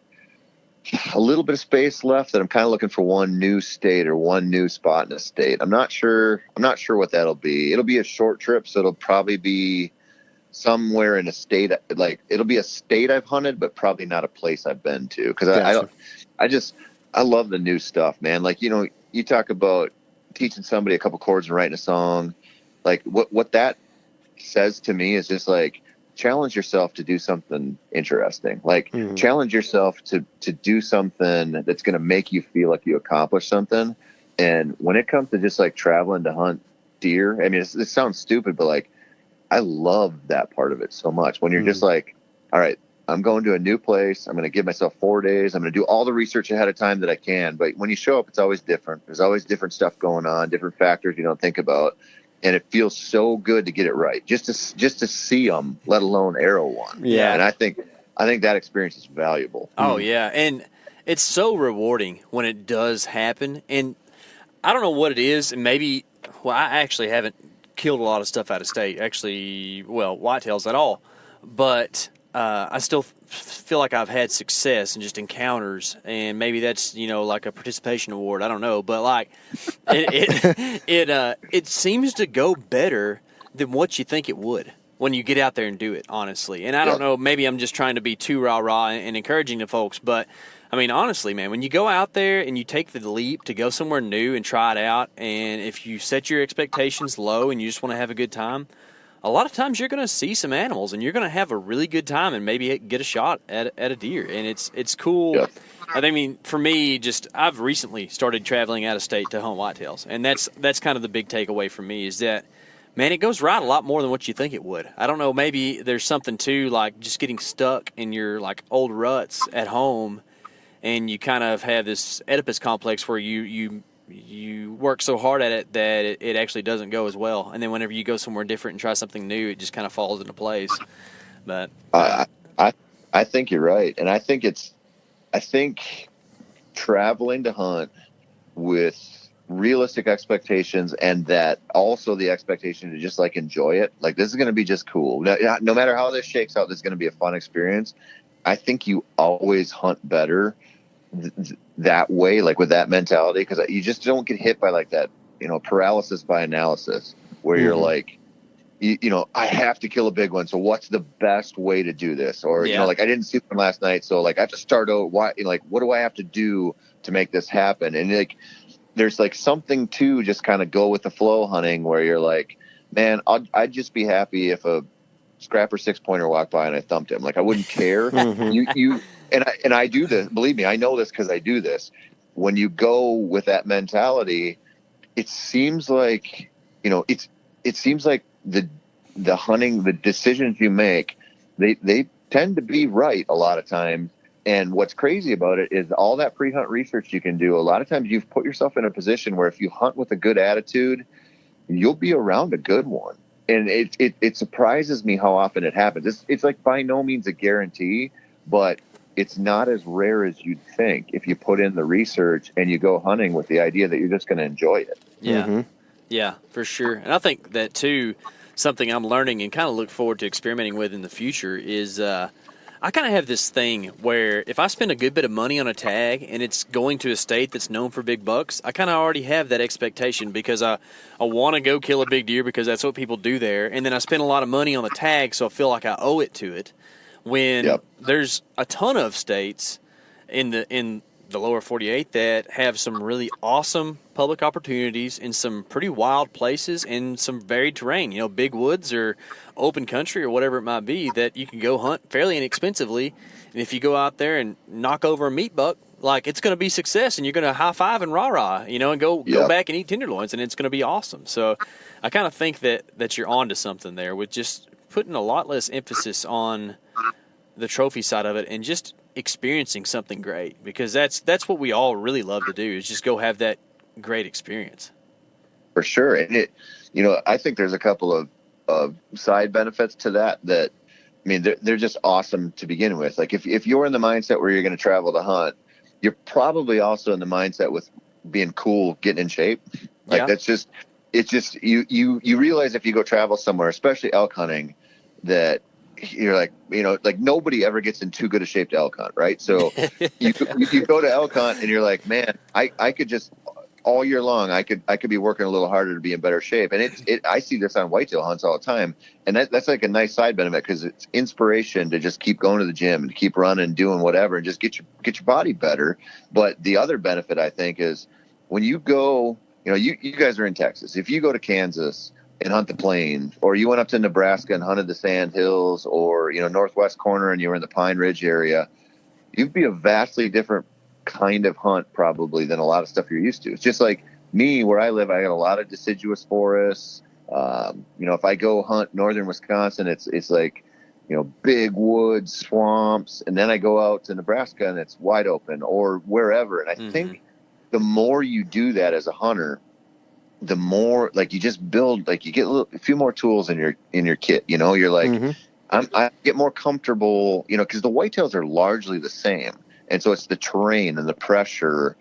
a little bit of space left, that I'm kind of looking for one new state or one new spot in a state. I'm not sure what that'll be. It'll be a short trip, so it'll probably be somewhere in a state. Like, it'll be a state I've hunted, but probably not a place I've been to. Because I love the new stuff, man. Like, you talk about teaching somebody a couple chords and writing a song. Like, what that says to me is just like, challenge yourself to do something interesting. Like, challenge yourself to do something that's going to make you feel like you accomplished something. And when it comes to just like traveling to hunt deer, I mean, it sounds stupid, but like, I love that part of it so much. When you're just like, all right, I'm going to a new place. I'm going to give myself 4 days. I'm going to do all the research ahead of time that I can. But when you show up, it's always different. There's always different stuff going on, different factors you don't think about. And it feels so good to get it right, just to see them, let alone arrow one. Yeah. And I think that experience is valuable. Oh yeah, and it's so rewarding when it does happen. And I don't know what it is. And maybe, I actually haven't killed a lot of stuff out of state. Actually, whitetails at all. But I still feel like I've had success and just encounters, and maybe that's like a participation award. I don't know, but like it seems to go better than what you think it would when you get out there and do it, honestly. And I don't know, maybe I'm just trying to be too rah and encouraging to folks, but I mean, honestly, man, when you go out there and you take the leap to go somewhere new and try it out, and if you set your expectations low and you just want to have a good time, a lot of times you're going to see some animals and you're going to have a really good time and maybe get a shot at a deer. And it's cool. Yeah. I mean, for me, I've recently started traveling out of state to hunt whitetails, and that's kind of the big takeaway for me is that, man, it goes right a lot more than what you think it would. I don't know, maybe there's something to like just getting stuck in your like old ruts at home, and you kind of have this Oedipus complex where you work so hard at it that it actually doesn't go as well, and then whenever you go somewhere different and try something new, it just kind of falls into place. But I think you're right, and I think traveling to hunt with realistic expectations, and that also the expectation to just like enjoy it. Like, this is going to be just cool. No matter how this shakes out, this is going to be a fun experience. I think you always hunt better that way, like with that mentality, because you just don't get hit by like that, paralysis by analysis, where you're like, I have to kill a big one. So what's the best way to do this? Or, like I didn't see one last night. So like I have to start out. What do I have to do to make this happen? And like, there's like something to just kind of go with the flow hunting where you're like, man, I'd just be happy if a scrapper 6-pointer walked by and I thumped him. Like, I wouldn't care. And I do this, believe me, I know this because I do this. When you go with that mentality, it seems like, it seems like the hunting, the decisions you make, they tend to be right a lot of times. And what's crazy about it is all that pre-hunt research you can do. A lot of times you've put yourself in a position where if you hunt with a good attitude, you'll be around a good one. And it surprises me how often it happens. It's like by no means a guarantee, but it's not as rare as you'd think if you put in the research and you go hunting with the idea that you're just going to enjoy it. Yeah. Yeah, for sure. And I think that too, something I'm learning and kind of look forward to experimenting with in the future is, I kind of have this thing where if I spend a good bit of money on a tag and it's going to a state that's known for big bucks, I kind of already have that expectation because I want to go kill a big deer because that's what people do there. And then I spend a lot of money on the tag, so I feel like I owe it to it. When there's a ton of states in the lower 48 that have some really awesome public opportunities in some pretty wild places and some varied terrain, big woods or open country or whatever it might be that you can go hunt fairly inexpensively. And if you go out there and knock over a meat buck, like, it's going to be success and you're going to high five and rah-rah, and go back and eat tenderloins, and it's going to be awesome. So I kind of think that you're onto something there with just putting a lot less emphasis on the trophy side of it and just experiencing something great, because that's what we all really love to do, is just go have that great experience. For sure. And I think there's a couple of side benefits to that, I mean, they're just awesome to begin with. Like if you're in the mindset where you're going to travel to hunt, you're probably also in the mindset with being cool, getting in shape. Like it's just you realize if you go travel somewhere, especially elk hunting, that you're like, like nobody ever gets in too good a shape to elk hunt, right? So you go to elk hunt and you're like, man, I could just all year long, I could be working a little harder to be in better shape. And I see this on whitetail hunts all the time, and that's like a nice side benefit because it's inspiration to just keep going to the gym and keep running, doing whatever, and just get your body better. But the other benefit I think is when you go, you guys are in Texas. If you go to Kansas and hunt the plains, or you went up to Nebraska and hunted the sand hills, or northwest corner and you were in the Pine Ridge area, you'd be a vastly different kind of hunt probably than a lot of stuff you're used to. It's just like me, where I live, I got a lot of deciduous forests. If I go hunt northern Wisconsin, it's like big woods, swamps, and then I go out to Nebraska and it's wide open, or wherever. And I think the more you do that as a hunter, the more like you just build, like you get a few more tools in your kit. You're like, I get more comfortable, because the whitetails are largely the same, and so it's the terrain and the pressure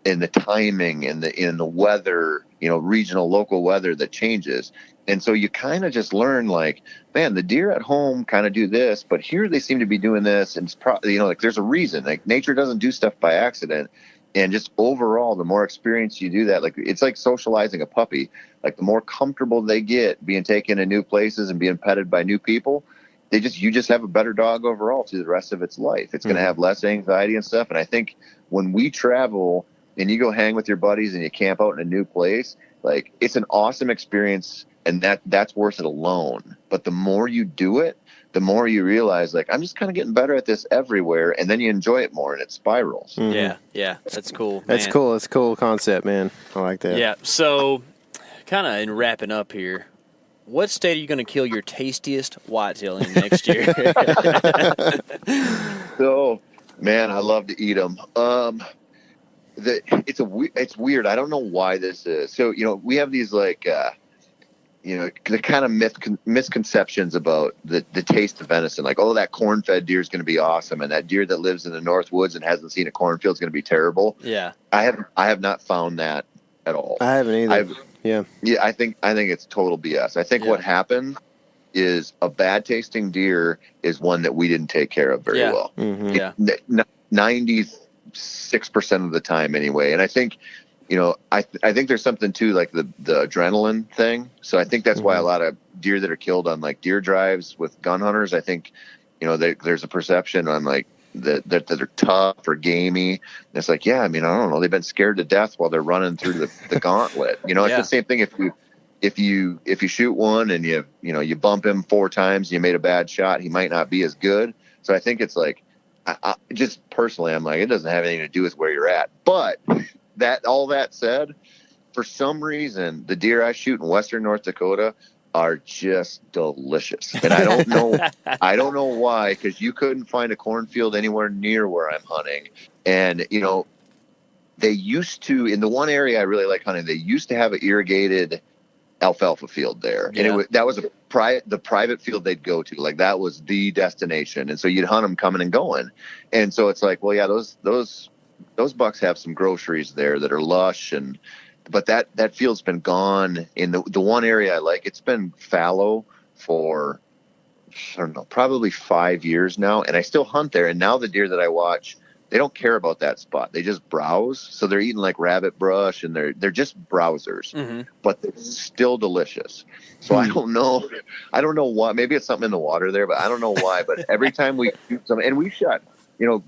and the timing and the weather, regional, local weather that changes. And so you kind of just learn, like, man, the deer at home kind of do this, but here they seem to be doing this, and it's probably like there's a reason. Like nature doesn't do stuff by accident. And just overall, the more experience you do that, like it's like socializing a puppy. Like the more comfortable they get being taken to new places and being petted by new people, you just have a better dog overall through the rest of its life. It's going to have less anxiety and stuff. And I think when we travel and you go hang with your buddies and you camp out in a new place, like it's an awesome experience, and that's worth it alone. but the more you do it, the more you realize, like, I'm just kind of getting better at this everywhere, and then you enjoy it more, and it spirals. Mm-hmm. Yeah, that's cool. That's cool. That's a cool concept, man. I like that. Yeah, so kind of in wrapping up here, what state are you going to kill your tastiest whitetail in next year? So, man, I love to eat them. It's weird. I don't know why this is. So, we have these like, the kind of misconceptions about the taste of venison. Like, oh, that corn-fed deer is going to be awesome, and that deer that lives in the North Woods and hasn't seen a cornfield is going to be terrible. Yeah, I have not found that at all. I haven't either. Yeah. I think it's total BS. I think what happened is a bad tasting deer is one that we didn't take care of very well. Mm-hmm. 96% of the time anyway. And I think, I think there's something to like the adrenaline thing. So I think that's why a lot of deer that are killed on like deer drives with gun hunters, I think, there's a perception on like that they're tough or gamey. And it's like, I don't know. They've been scared to death while they're running through the gauntlet. It's the same thing if you shoot one and you bump him 4 times and you made a bad shot, he might not be as good. So I think it's like, I just personally, I'm like, it doesn't have anything to do with where you're at. But all that said, for some reason, the deer I shoot in Western North Dakota are just delicious. And I don't know why, because you couldn't find a cornfield anywhere near where I'm hunting. And, they used to, in the one area I really like hunting, they used to have an irrigated alfalfa field there. Yeah. And that was the private field they'd go to. Like, that was the destination. And so you'd hunt them coming and going. And so it's like, well, yeah, those bucks have some groceries there that are lush, but that field's been gone. In the one area I like, it's been fallow for, I don't know, probably 5 years now. And I still hunt there. And now the deer that I watch, they don't care about that spot. They just browse. So they're eating like rabbit brush, and they're just browsers, but they're still delicious. So I don't know why. Maybe it's something in the water there, but I don't know why. But every time we shoot some, and we shot,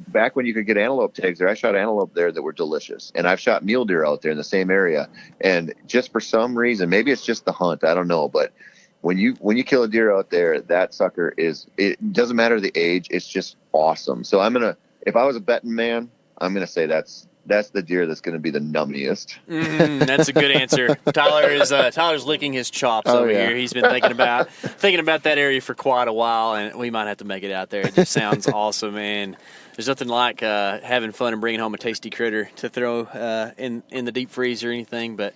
back when you could get antelope tags there, I shot antelope there that were delicious. And I've shot mule deer out there in the same area. And just for some reason, maybe it's just the hunt, I don't know. But when you kill a deer out there, that sucker it doesn't matter the age. It's just awesome. So if I was a betting man, I'm going to say that's the deer that's going to be the nummiest. That's a good answer. Tyler's licking his chops over here. He's been thinking about that area for quite a while, and we might have to make it out there. It just sounds awesome, man. There's nothing like having fun and bringing home a tasty critter to throw in the deep freeze or anything. But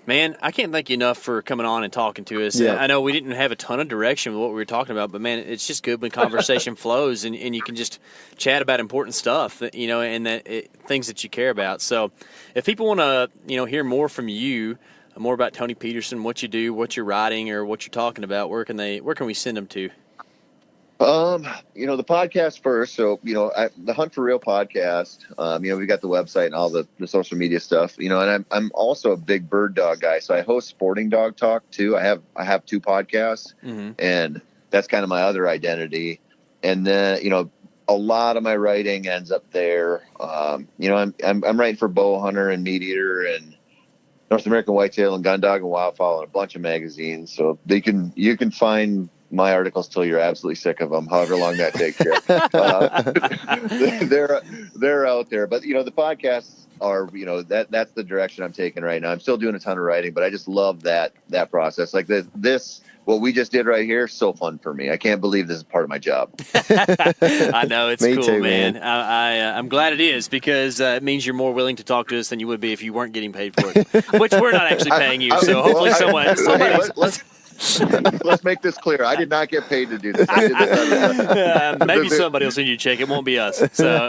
man, I can't thank you enough for coming on and talking to us. Yeah. I know we didn't have a ton of direction with what we were talking about, but man, it's just good when conversation flows and you can just chat about important stuff, and things that you care about. So if people want to, hear more from you, more about Tony Peterson, what you do, what you're writing, or what you're talking about, where can we send them to? The podcast first. So, the Hunt for Real podcast, we got the website and all the social media stuff, and I'm also a big bird dog guy. So I host Sporting Dog Talk too. I have 2 podcasts, and that's kind of my other identity. And then, a lot of my writing ends up there. I'm writing for Bowhunter and Meateater and North American Whitetail and Gun Dog and Wildfowl and a bunch of magazines. So you can find my articles till you're absolutely sick of them, however long that takes you. They're out there, but the podcasts are, that's the direction I'm taking right now. I'm still doing a ton of writing, but I just love that process. Like this, what we just did right here, so fun for me. I can't believe this is part of my job. I know, it's Me cool, too, man. I'm glad it is, because it means you're more willing to talk to us than you would be if you weren't getting paid for it, which we're not actually paying you. So hopefully let's make this clear. I did not get paid to do this. I did this maybe somebody will send you a check. It won't be us. So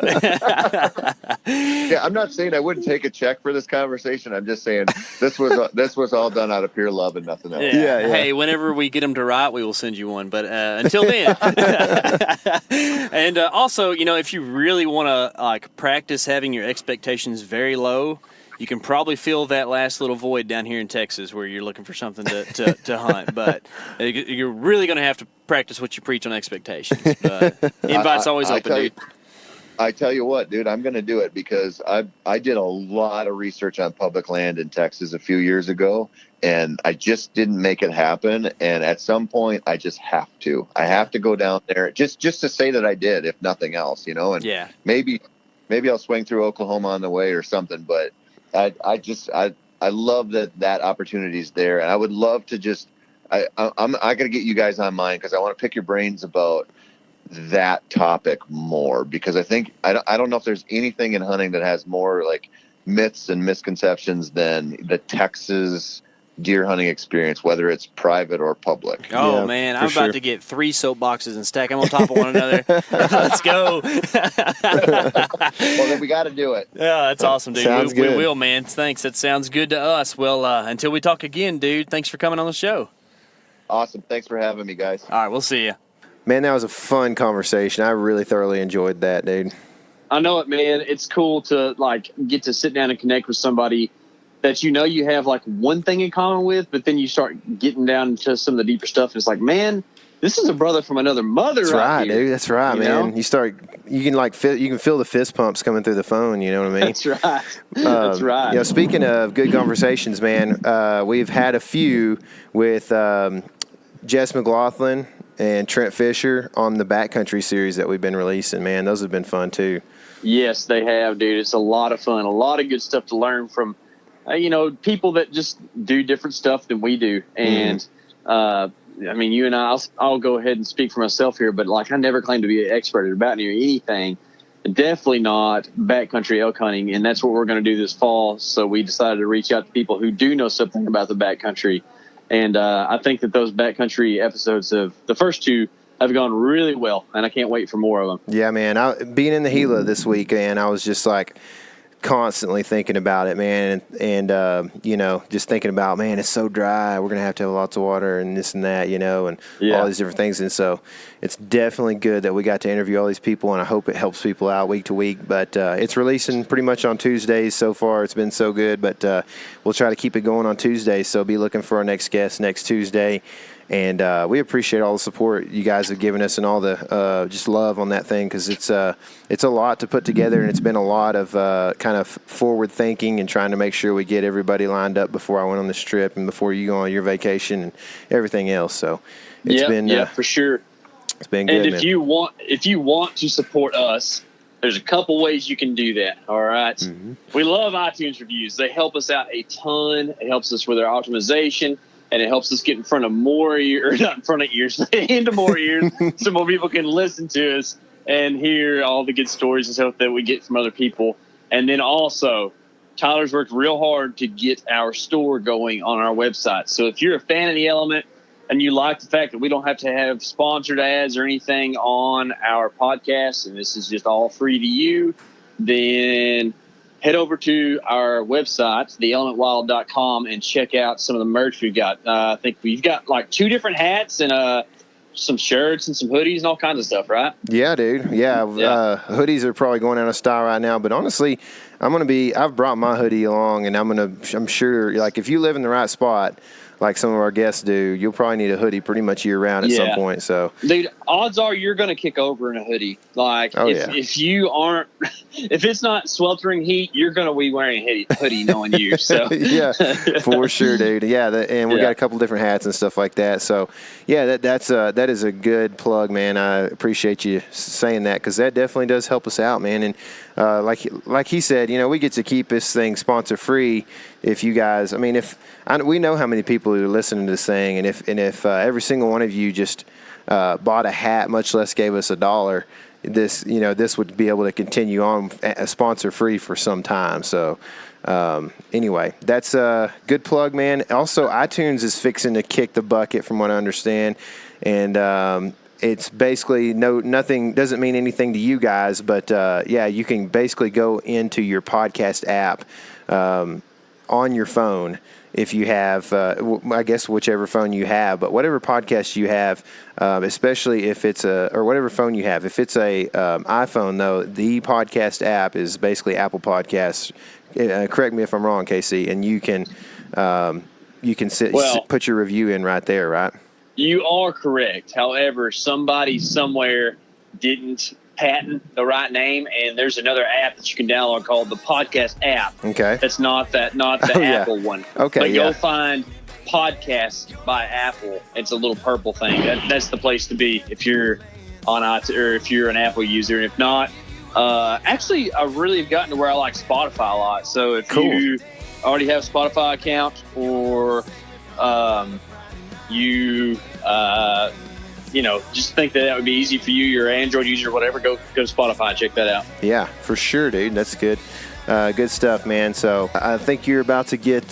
yeah, I'm not saying I wouldn't take a check for this conversation. I'm just saying this was all done out of pure love and nothing else. Yeah. Hey, whenever we get them to write, we will send you one. But until then, and also, if you really want to practice having your expectations very low, you can probably fill that last little void down here in Texas where you're looking for something to hunt. But you're really going to have to practice what you preach on expectations. But invite's always open, dude. I tell you what, dude, I'm going to do it because I did a lot of research on public land in Texas a few years ago, and I just didn't make it happen. And at some point, I just have to. I have to go down there just to say that I did, if nothing else, you know. And maybe I'll swing through Oklahoma on the way or something. But I love that opportunity's there, and I would love to just. I got to get you guys on mine because I want to pick your brains about that topic more, because I think I don't know if there's anything in hunting that has more like myths and misconceptions than the Texas deer hunting experience, whether it's private or public. Oh man, I'm about to get 3 soapboxes and stack them on top of one another. Let's go. Well, then we got to do it. Yeah, that's awesome, dude. Sounds we good. will, man. Thanks. That sounds good to us. Well, until we talk again, dude, thanks for coming on the show. Awesome. Thanks for having me, guys. All right, we'll see you. Man, that was a fun conversation. I really thoroughly enjoyed that, dude. I know it, man. It's cool to like get to sit down and connect with somebody that you know you have like one thing in common with, but then you start getting down into some of the deeper stuff. And it's like, man, this is a brother from another mother. That's right, here. dude. That's right, man. Know? You can feel the fist pumps coming through the phone. You know what I mean? That's right. That's right. You know, speaking of good conversations, man, we've had a few with Jess McLaughlin and Trent Fisher on the Backcountry series that we've been releasing, man. Those have been fun, too. Yes, they have, dude. It's a lot of fun. A lot of good stuff to learn from, people that just do different stuff than we do. And, I mean, you and I'll go ahead and speak for myself here, but, like, I never claimed to be an expert about anything. Definitely not backcountry elk hunting, and that's what we're going to do this fall. So we decided to reach out to people who do know something about the backcountry. And I think that those backcountry episodes the first 2 have gone really well, and I can't wait for more of them. Yeah, man. Being in the Gila this week, and I was just like constantly thinking about it, man, and just thinking about, man, it's so dry. We're gonna have lots of water and this and that, and all these different things. And so it's definitely good that we got to interview all these people, and I hope it helps people out week to week. But it's releasing pretty much on Tuesdays so far. It's been so good, but we'll try to keep it going on Tuesdays. So be looking for our next guest next Tuesday. And we appreciate all the support you guys have given us and all the just love on that thing, because it's a lot to put together, and it's been a lot of kind of forward thinking and trying to make sure we get everybody lined up before I went on this trip and before you go on your vacation and everything else. So it's been for sure. It's been good. And if you want to support us, there's a couple ways you can do that. All right. Mm-hmm. We love iTunes reviews. They help us out a ton. It helps us with our optimization. And it helps us get in front of more ears, not in front of ears, into more ears, so more people can listen to us and hear all the good stories and stuff that we get from other people. And then also, Tyler's worked real hard to get our store going on our website. So if you're a fan of the element and you like the fact that we don't have to have sponsored ads or anything on our podcast, and this is just all free to you, then head over to our website, theelementwild.com, and check out some of the merch we've got. I think we've got like 2 different hats and some shirts and some hoodies and all kinds of stuff, right? Yeah, dude. Yeah. Hoodies are probably going out of style right now, but honestly, I've brought my hoodie along, and I'm sure, like, if you live in the right spot, like some of our guests do, you'll probably need a hoodie pretty much year round at some point. So, dude, odds are you're going to kick over in a hoodie. Like, if you aren't, if it's not sweltering heat, you're going to be wearing a hoodie knowing you. So, yeah, for sure, dude. Yeah, and we got a couple different hats and stuff like that. So, yeah, that is a good plug, man. I appreciate you saying that, because that definitely does help us out, man. And like he said, we get to keep this thing sponsor free. If you guys, we know how many people are listening to this thing, and if every single one of you just bought a hat, much less gave us $1, this would be able to continue on sponsor free for some time. So anyway, that's a good plug, man. Also, iTunes is fixing to kick the bucket, from what I understand, and it's basically nothing, doesn't mean anything to you guys, but you can basically go into your podcast app on your phone, if you have, I guess whichever phone you have, but whatever podcast you have, especially if it's or whatever phone you have. If it's a iPhone, though, the podcast app is basically Apple Podcasts. Correct me if I'm wrong, Casey, and you can put your review in right there, right? You are correct. However, somebody somewhere didn't patent the right name, and there's another app that you can download called the podcast app. Okay. That's not the Apple one. Okay. But you'll find Podcasts by Apple. It's a little purple thing. That's the place to be if you're on iTunes or if you're an Apple user. And if not, actually, I really have gotten to where I like Spotify a lot. So if you already have a Spotify account, or just think that would be easy for you, you're an Android user or whatever, go to Spotify and check that out. Yeah, for sure, dude. That's good. Good stuff, man. So I think you're about to get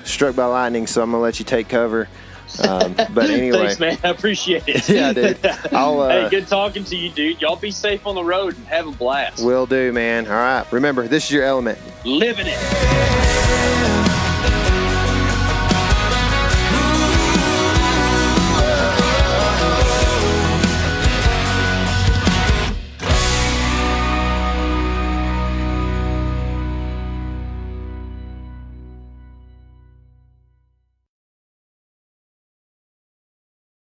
struck by lightning, so I'm going to let you take cover. But anyway. Thanks, man. I appreciate it. Yeah, dude. Hey, good talking to you, dude. Y'all be safe on the road and have a blast. Will do, man. All right. Remember, this is your element. Living it.